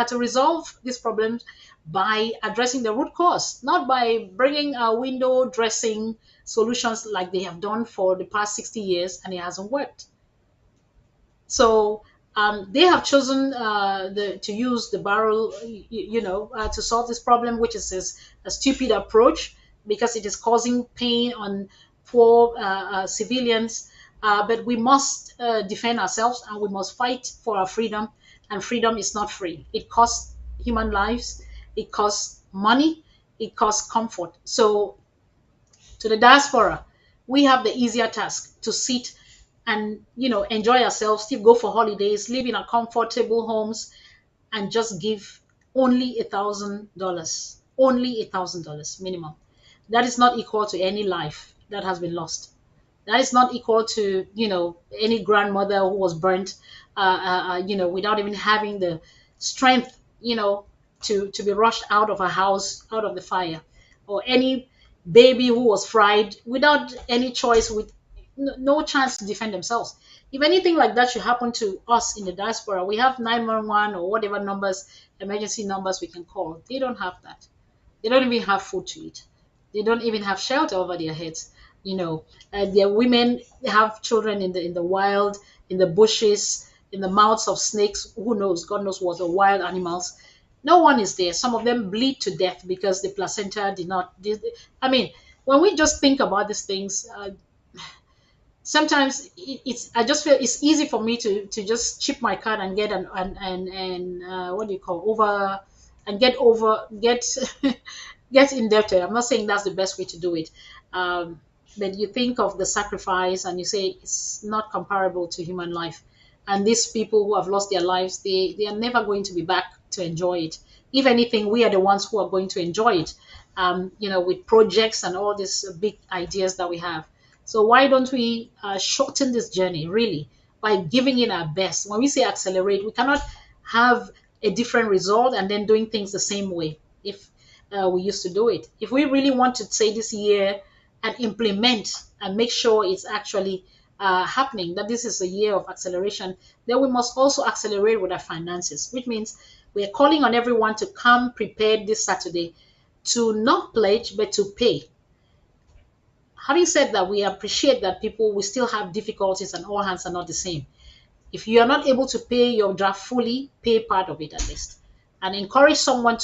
to resolve these problems. by addressing the root cause, not by bringing window dressing solutions like they have done for the past 60 years and it hasn't worked. So they have chosen to use the barrel, to solve this problem, which is a stupid approach because it is causing pain on poor civilians. But we must defend ourselves and we must fight for our freedom. And freedom is not free. It costs human lives, it costs money, it costs comfort. So to the diaspora, we have the easier task to sit and enjoy ourselves, still go for holidays, live in our comfortable homes, and just give only $1,000, only $1,000 minimum. That is not equal to any life that has been lost. That is not equal to any grandmother who was burnt, without even having the strength, to be rushed out of her house, out of the fire, or any baby who was fried without any choice, with no chance to defend themselves. If anything like that should happen to us in the diaspora, we have 911 or whatever numbers, emergency numbers we can call. They don't have that. They don't even have food to eat. They don't even have shelter over their heads. Their women have children in the wild, in the bushes, in the mouths of snakes. Who knows? God knows what, the wild animals. No one is there. Some of them bleed to death because the placenta did not. I mean, when we just think about these things, sometimes it's I just feel it's easy for me to just chip my card and get what do you call over and get over get get indebted. I'm not saying that's the best way to do it, but you think of the sacrifice and you say it's not comparable to human life. And these people who have lost their lives, they are never going to be back to enjoy it. If anything, we are the ones who are going to enjoy it, with projects and all these big ideas that we have. So why don't we shorten this journey really by giving it our best? When we say accelerate, we cannot have a different result and then doing things the same way if we used to do it. If we really want to say this year and implement and make sure it's actually happening, that this is a year of acceleration, then we must also accelerate with our finances, which means we're calling on everyone to come prepared this Saturday to not pledge but to pay. Having said that, we appreciate that people will still have difficulties and all hands are not the same. If you are not able to pay your draft fully, pay part of it at least. And encourage someone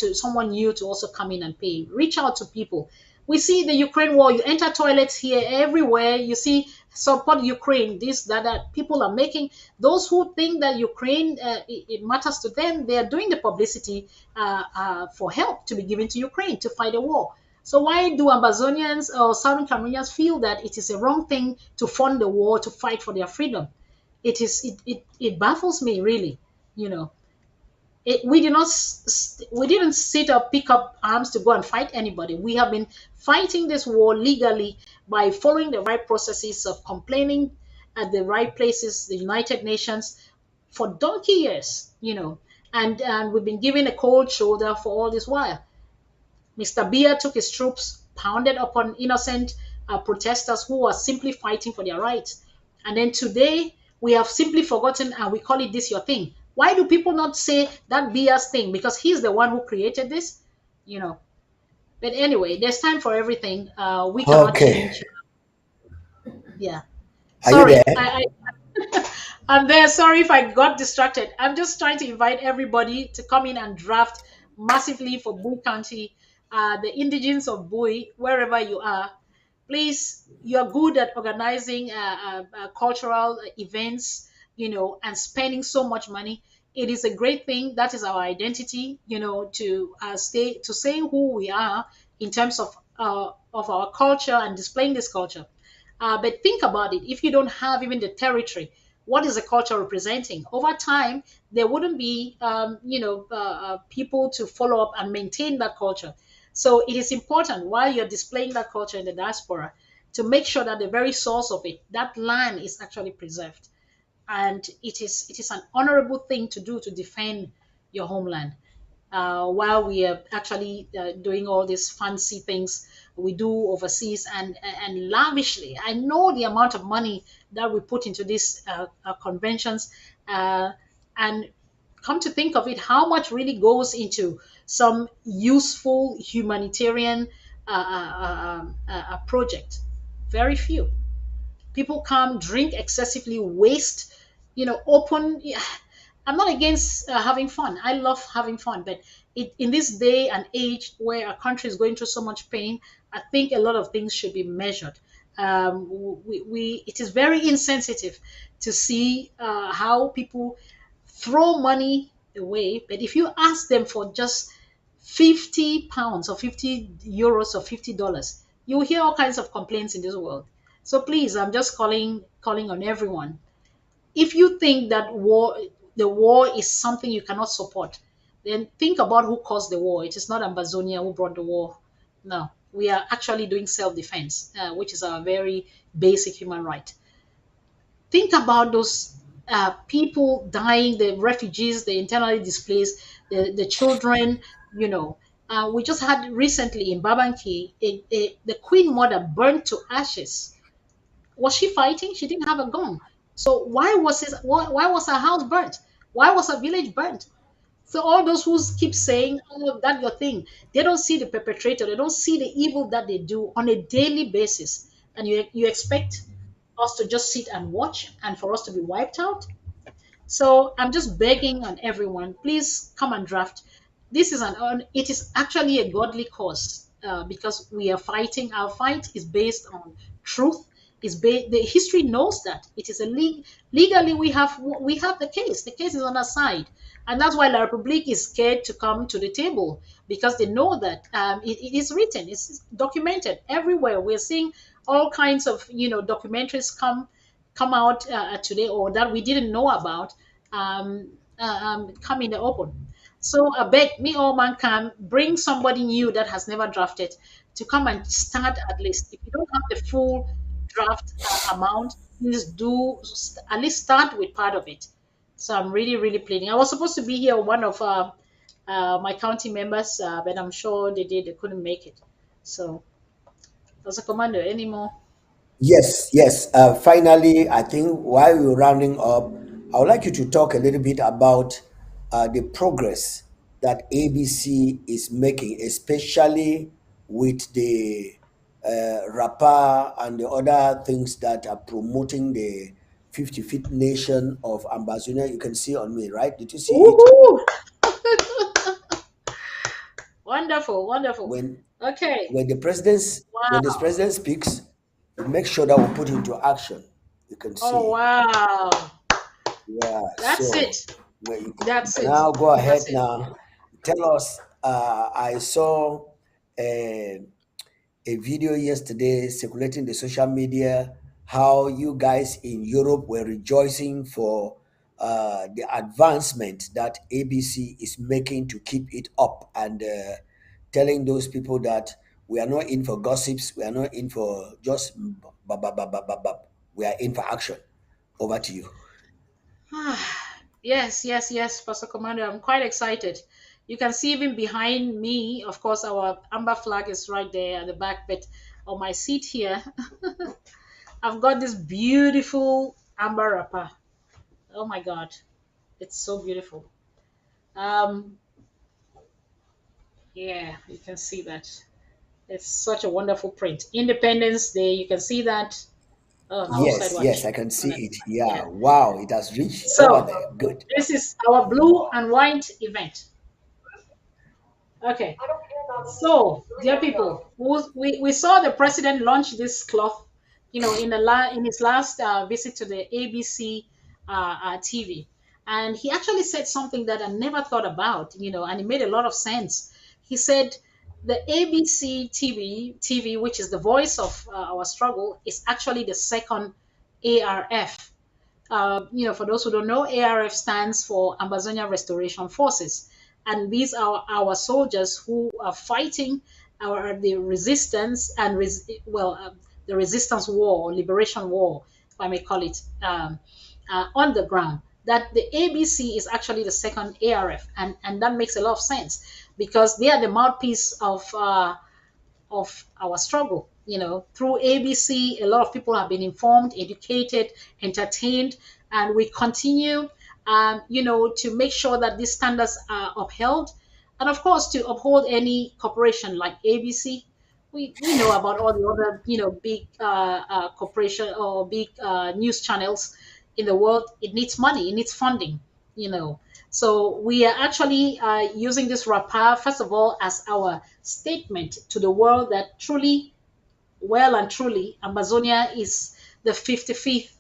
new to also come in and pay. Reach out to people. We see the Ukraine war, you enter toilets here, everywhere, you see support Ukraine, this, that people are making. Those who think that Ukraine, it matters to them, they are doing the publicity for help to be given to Ukraine to fight a war. So why do Ambazonians or Southern Cameroonians feel that it is a wrong thing to fund the war to fight for their freedom? It baffles me really. You know, we did not we didn't sit up, pick up arms to go and fight anybody. We have been fighting this war legally by following the right processes of complaining at the right places, the United Nations, for donkey years. And we've been given a cold shoulder for all this while. Mr. Biya took his troops, pounded upon innocent protesters who were simply fighting for their rights. And then today, we have simply forgotten and we call it this your thing. Why do people not say that Biya's thing? Because he's the one who created this, you know. But anyway, there's time for everything. We cannot Okay. change. Yeah. Are you Sorry, there? I'm there. Sorry if I got distracted. I'm just trying to invite everybody to come in and draft massively for Bowie County, the indigents of Bowie, wherever you are. Please, you're good at organizing cultural events, and spending so much money. It is a great thing. That is our identity, to say who we are in terms of our culture and displaying this culture. But think about it. If you don't have even the territory, what is the culture representing? Over time, there wouldn't be, people to follow up and maintain that culture. So it is important while you're displaying that culture in the diaspora to make sure that the very source of it, that land, is actually preserved. And it is an honorable thing to do to defend your homeland. While we are actually doing all these fancy things we do overseas and lavishly. I know the amount of money that we put into these conventions, and come to think of it, how much really goes into some useful humanitarian project? Very few. People come, drink excessively, waste, open. I'm not against having fun. I love having fun, but in this day and age where our country is going through so much pain, I think a lot of things should be measured. It is very insensitive to see how people throw money away, but if you ask them for just £50 or €50 or $50, you will hear all kinds of complaints in this world. So please, I'm just calling on everyone. If you think that the war is something you cannot support, then think about who caused the war. It is not Ambazonia who brought the war. No, we are actually doing self-defense, which is our very basic human right. Think about those people dying, the refugees, the internally displaced, the children. You know, we just had recently in Babanki, the Queen Mother burnt to ashes. Was she fighting? She didn't have a gun. So why was her house burnt? Why was her village burnt? So all those who keep saying, "Oh, that your thing," they don't see the perpetrator. They don't see the evil that they do on a daily basis, and you expect us to just sit and watch and for us to be wiped out? So I'm just begging on everyone, please come and draft. This is it is actually a godly cause because we are fighting. Our fight is based on truth. The history knows that it is a legally we have the case. The case is on our side, and that's why La Republique is scared to come to the table because they know that it is written, it's documented everywhere. We're seeing all kinds of documentaries come out today or that we didn't know about come in the open. So I beg me, all man can bring somebody new that has never drafted to come and start at least. If you don't have the full draft amount, please at least start with part of it. So I'm really, really pleading. I was supposed to be here, one of my county members, but I'm sure they couldn't make it. So, as a commander, any more? Yes, yes. Finally, I think while we're rounding up, I would like you to talk a little bit about the progress that ABC is making, especially with the rapper and the other things that are promoting the 55th nation of Ambazonia. You can see on me, right? Did you see it? Woohoo! Wonderful, wonderful. When Okay. when this Wow. president speaks, we make sure that we put into action. You can Oh, see. wow. Yeah, That's it. so well, you That's can it. now go That's ahead it. now. Tell us, I saw a, a video yesterday circulating the social media how you guys in Europe were rejoicing for the advancement that ABC is making to keep it up and telling those people that we are not in for gossips, we are not in for just we are in for action. Over to you. Yes, yes, yes, Pastor Commander. I'm quite excited. You can see even behind me, of course, our amber flag is right there at the back, but on my seat here, I've got this beautiful amber wrapper. Oh my God, it's so beautiful. Um, yeah, you can see that. It's such a wonderful print. Independence Day, you can see that. Oh, outside Yes, yes, watch. I can see On it. yeah. Yeah, wow, it has reached over So there. Good. this is our blue and white event. Okay. So, dear people, we saw the president launch this cloth, in his last visit to the ABC TV, and he actually said something that I never thought about, and it made a lot of sense. He said the ABC TV, which is the voice of our struggle, is actually the second ARF. For those who don't know, ARF stands for Ambazonia Restoration Forces, and these are our soldiers who are fighting the resistance and the resistance war or liberation war, if I may call it, on the ground. That the ABC is actually the second ARF, and that makes a lot of sense because they are the mouthpiece of our struggle. Through ABC, a lot of people have been informed, educated, entertained, and we continue to make sure that these standards are upheld, and of course to uphold any corporation like ABC. We know about all the other big corporation or big news channels in the world. It needs money, it needs funding, you know. So we are actually using this rapport first of all as our statement to the world that truly, well and truly, Amazonia is the 55th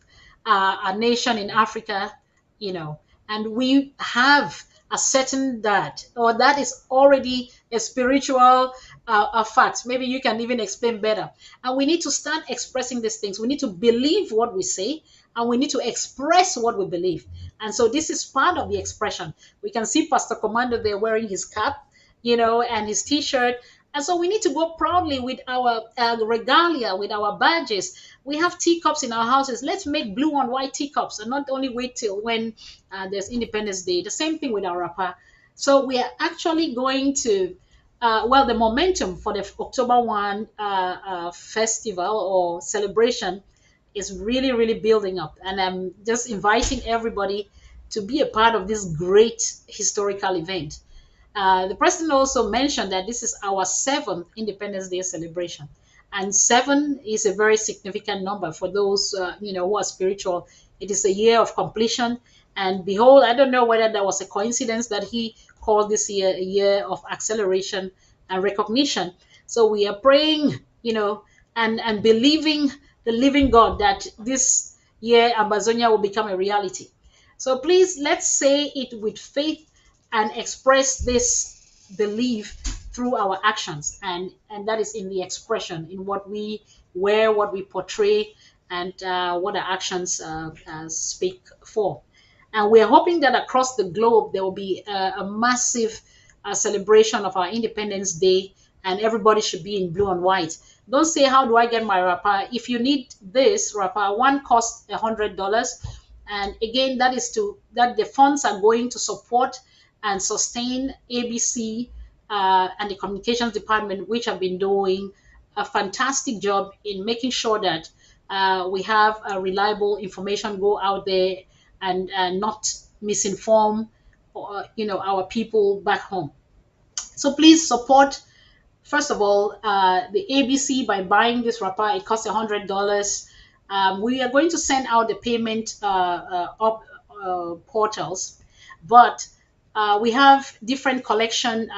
a nation in Africa, and we have a certain that, or that is already a spiritual a fact. Maybe you can even explain better. And we need to start expressing these things. We need to believe what we say, and we need to express what we believe. And so this is part of the expression. We can see Pastor Komando there wearing his cap, and his T-shirt. And so we need to go proudly with our regalia, with our badges. We have teacups in our houses. Let's make blue and white teacups and not only wait till when there's Independence Day. The same thing with our wrapper. So we are actually going to, the momentum for the October 1 festival or celebration is really, really building up. And I'm just inviting everybody to be a part of this great historical event. The president also mentioned that this is our seventh Independence Day celebration, and seven is a very significant number for those who are spiritual. It is a year of completion, and behold, I don't know whether that was a coincidence that he called this year a year of acceleration and recognition. So we are praying, and believing the living God that this year Amazonia will become a reality. So please, let's say it with faith and express this belief through our actions, and that is in the expression, in what we wear, what we portray, and what our actions speak for. And we are hoping that across the globe there will be a massive celebration of our Independence Day, and everybody should be in blue and white. Don't say, how do I get my wrapper? If you need this wrapper, one costs $100, and again, that the funds are going to support and sustain ABC and the communications department, which have been doing a fantastic job in making sure that we have reliable information go out there, and not misinform our people back home. So please support, first of all, the ABC by buying this wrapper. It costs $100. We are going to send out the payment portals, but we have different collection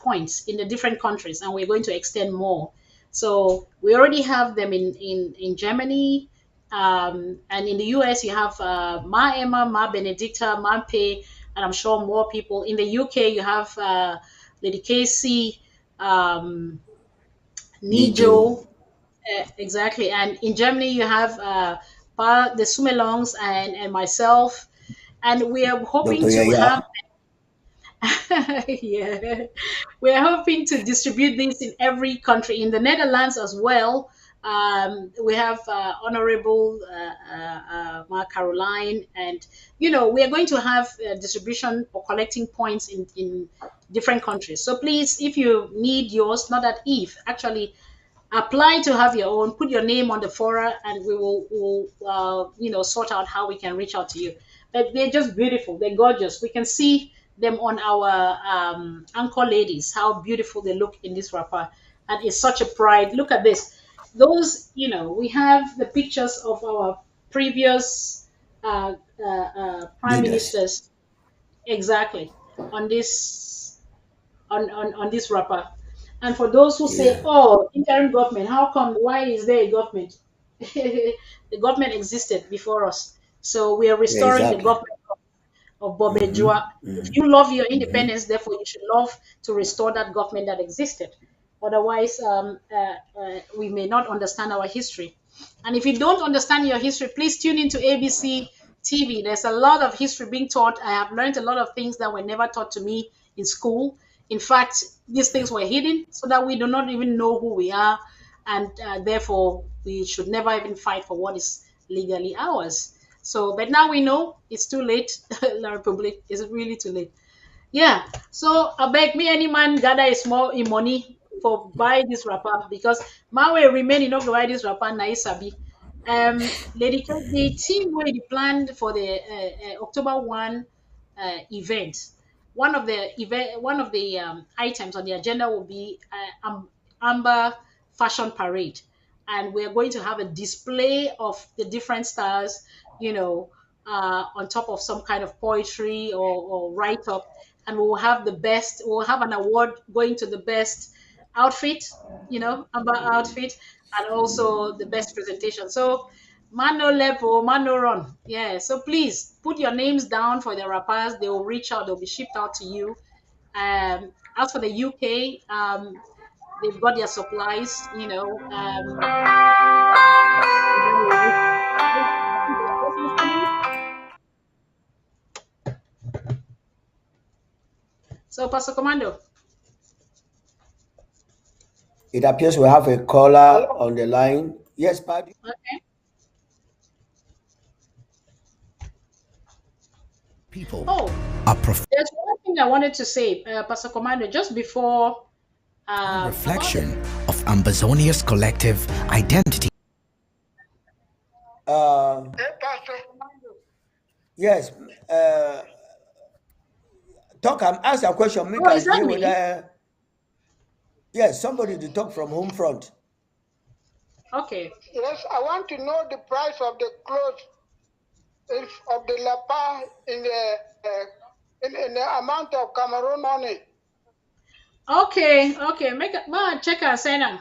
points in the different countries, and we're going to extend more. So we already have them in Germany, and in the US you have Ma Emma, Ma Benedicta, Ma Pe, and I'm sure more people. In the UK you have Lady Casey, Nijo, Nijo, exactly. And in Germany you have the Sumelongs and myself, and we are hoping Dr. to have Yaya. yeah, we're hoping to distribute this in every country, in the Netherlands as well. We have Honorable Mark Caroline, and we are going to have distribution or collecting points in different countries. So please, if you need yours, not that if actually apply to have your own, put your name on the fora, and we'll sort out how we can reach out to you. But they're just beautiful, they're gorgeous. We can see them on our anchor ladies, how beautiful they look in this wrapper, and it's such a pride. Look at this. Those, we have the pictures of our previous prime Leaders. ministers, exactly, on this on this wrapper. And for those who say, Yeah. oh, interim government, how come? Why is there a government? The government existed before us. So we are Yeah, restoring the exactly. government of Bobejua. If you love your independence, therefore you should love to restore that government that existed. Otherwise, we may not understand our history. And if you don't understand your history, please tune into ABC TV. There's a lot of history being taught. I have learned a lot of things that were never taught to me in school. In fact, these things were hidden so that we do not even know who we are, and therefore we should never even fight for what is legally ours. So, but now we know it's too late. La Republic is really too late. Yeah. So I beg me any man gather a small money for buy this wrapper, because my way remain enough to buy this wrapper na isabi. Lady K, the team we planned for the October 1 event. One of the items on the agenda will be Amber Fashion Parade, and we're going to have a display of the different stars, you know, on top of some kind of poetry or write up, and we will have the best. We'll have an award going to the best outfit, Amber outfit, and also the best presentation. So, man no level, man no run. Yeah. So please put your names down for the rappers. They will reach out. They'll be shipped out to you. As for the UK, they've got their supplies. So, Pastor Commando. It appears we have a caller on the line. Yes, Paddy. Okay. People Oh, are there's one thing I wanted to say, Pastor Commando, just before about the. reflection of Ambazonia's collective identity. Pastor Komando. Yes. Talk. I'm ask a question. Make Oh, us is that hear me? whether. Yes, somebody to talk from home front. Okay. Yes, I want to know the price of the clothes of the lapa in the amount of Cameroon money. Okay. Make a man check and send them.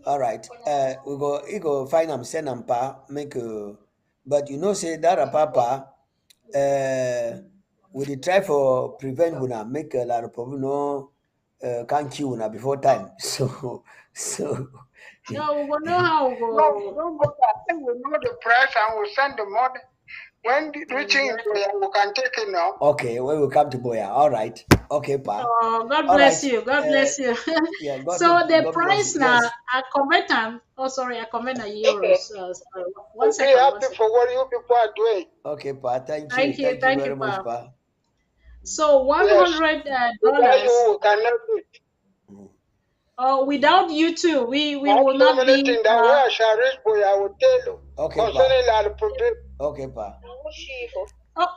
All right. We go find them, send them pa make but say that a papa we dey try for prevent una make a lot of people can't kill una before time. So No, we will know how we No, go. don't go there. I think we know the price and we'll send the money. When reaching it, we can take it now. okay, when we come to Boya. All right. Okay, pa. Oh, God All bless right. you. God bless you. Yeah, So the God bless price you. now, Yes. I convert them. Oh, sorry, I convert the Okay. euros. Sorry. One We'll be second. One happy second. for what you people are doing. Okay, pa. Thank you. Thank you. Thank you Thank very you, much, Pa. pa. So Yes. $100. Without you, we cannot do it. Oh, without you too, we I have will so not many be. things that way I shall reach for you, I will tell you. Okay, pa. Concerning the problem. Okay, pa. Oh,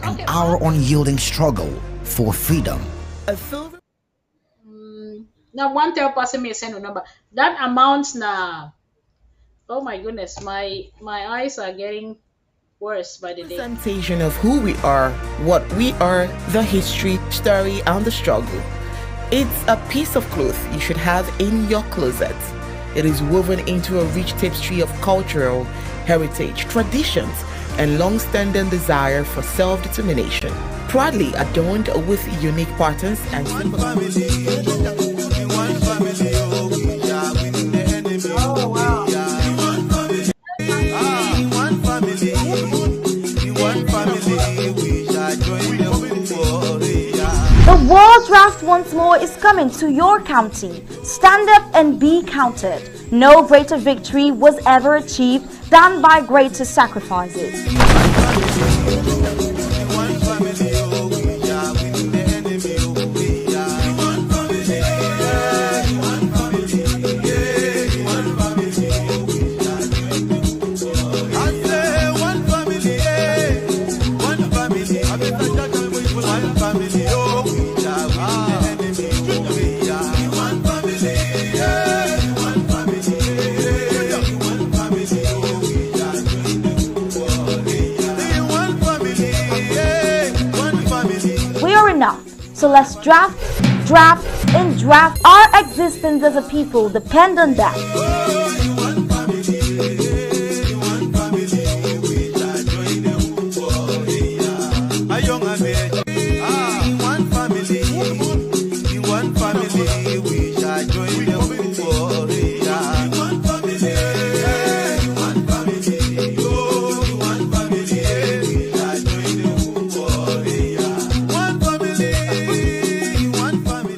An okay, our Pa. unyielding struggle for freedom. A silver Now one tell person me send a number. That amount now. Oh my goodness, my eyes are getting worse by the day. representation of who we are, what we are, the history, story, and the struggle. It's a piece of cloth you should have in your closet. It is woven into a rich tapestry of cultural heritage, traditions, and long-standing desire for self-determination. Proudly adorned with unique patterns and Oh wow. The World Draft once more is coming to your county. Stand up and be counted. No greater victory was ever achieved than by greater sacrifices. We are enough. So let's draft, and draft. Our existence as a people depend on that.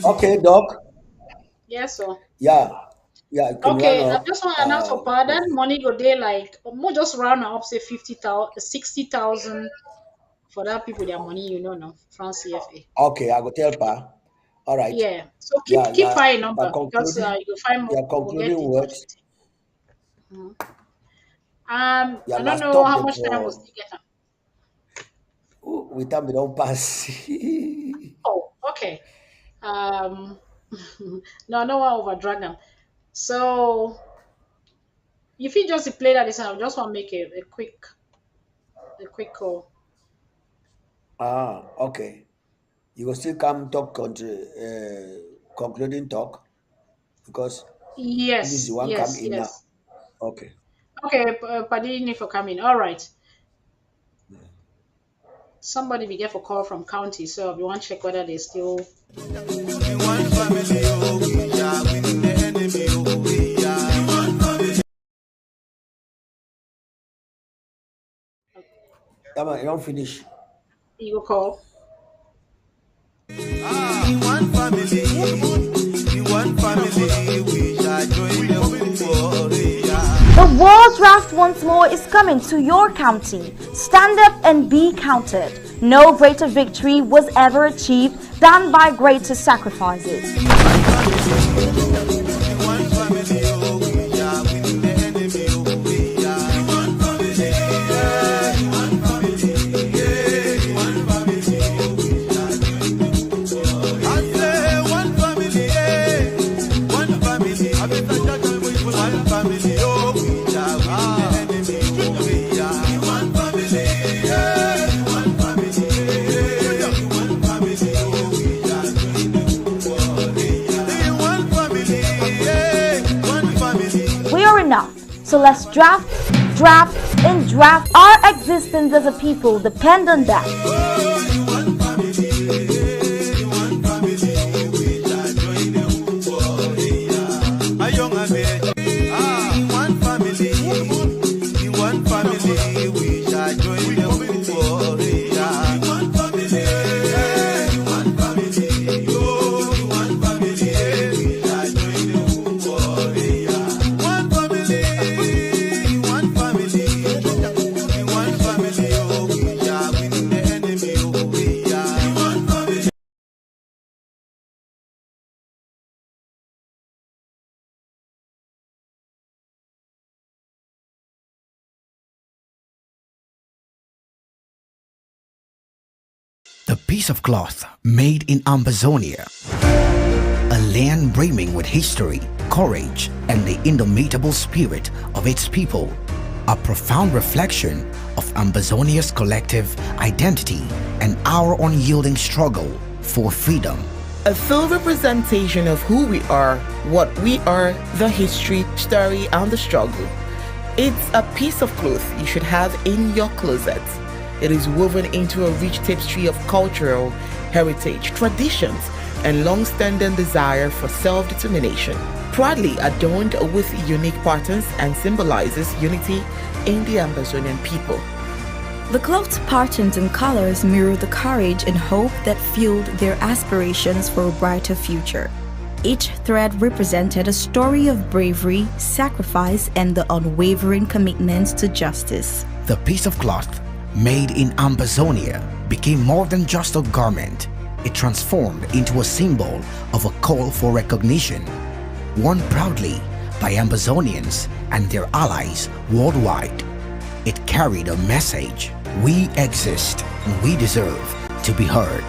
Okay, Doc. Yes, sir. Yeah. Yeah, you can run Okay, I up. just want to announce for Pa that money go there like more just round up say 50,000, 60,000 for that people their money, no, France CFA. Okay, I go tell Pa. All right. Yeah. So keep Yeah, keep yeah. fire But number because concluding, you'll find more yeah, people will get concluding in touch words. with you. Yeah, I don't last know talk how they much time we for still get. we time we don't pass. Oh, okay. Um, no, no one over dragon. So if you just play that, I just want to make a quick call. Okay. You will still come talk concluding talk because this Yes, one come yes, in now. yes. Okay. Okay, Padini for coming. All right. Somebody we get for call from county, so we want to check whether they still. Come on, you don't finish. You go call. The World Draft once more is coming to your county. Stand up and be counted. No greater victory was ever achieved than by greater sacrifices. We are enough. So let's draft, draft, and draft. Our existence as a people depend on that. The piece of cloth made in Ambazonia, a land brimming with history, courage, and the indomitable spirit of its people, a profound reflection of Ambazonia's collective identity and our unyielding struggle for freedom. A full representation of who we are, what we are, the history, story, and the struggle. It's a piece of cloth you should have in your closet. It is woven into a rich tapestry of cultural heritage, traditions, and long-standing desire for self-determination. Proudly adorned with unique patterns and symbolizes unity in the Amazonian people. The cloth's patterns and colors mirror the courage and hope that fueled their aspirations for a brighter future. Each thread represented a story of bravery, sacrifice, and the unwavering commitment to justice. The piece of cloth made in Ambazonia became more than just a garment. It transformed into a symbol of a call for recognition, worn proudly by Ambazonians and their allies worldwide. It carried a message: we exist and we deserve to be heard.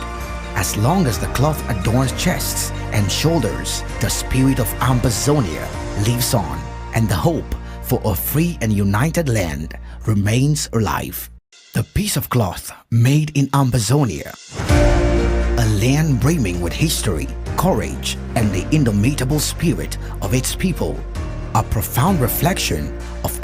As long as the cloth adorns chests and shoulders, the spirit of Ambazonia lives on, and the hope for a free and united land remains alive. The piece of cloth made in Ambazonia, a land brimming with history, courage, and the indomitable spirit of its people, a profound reflection of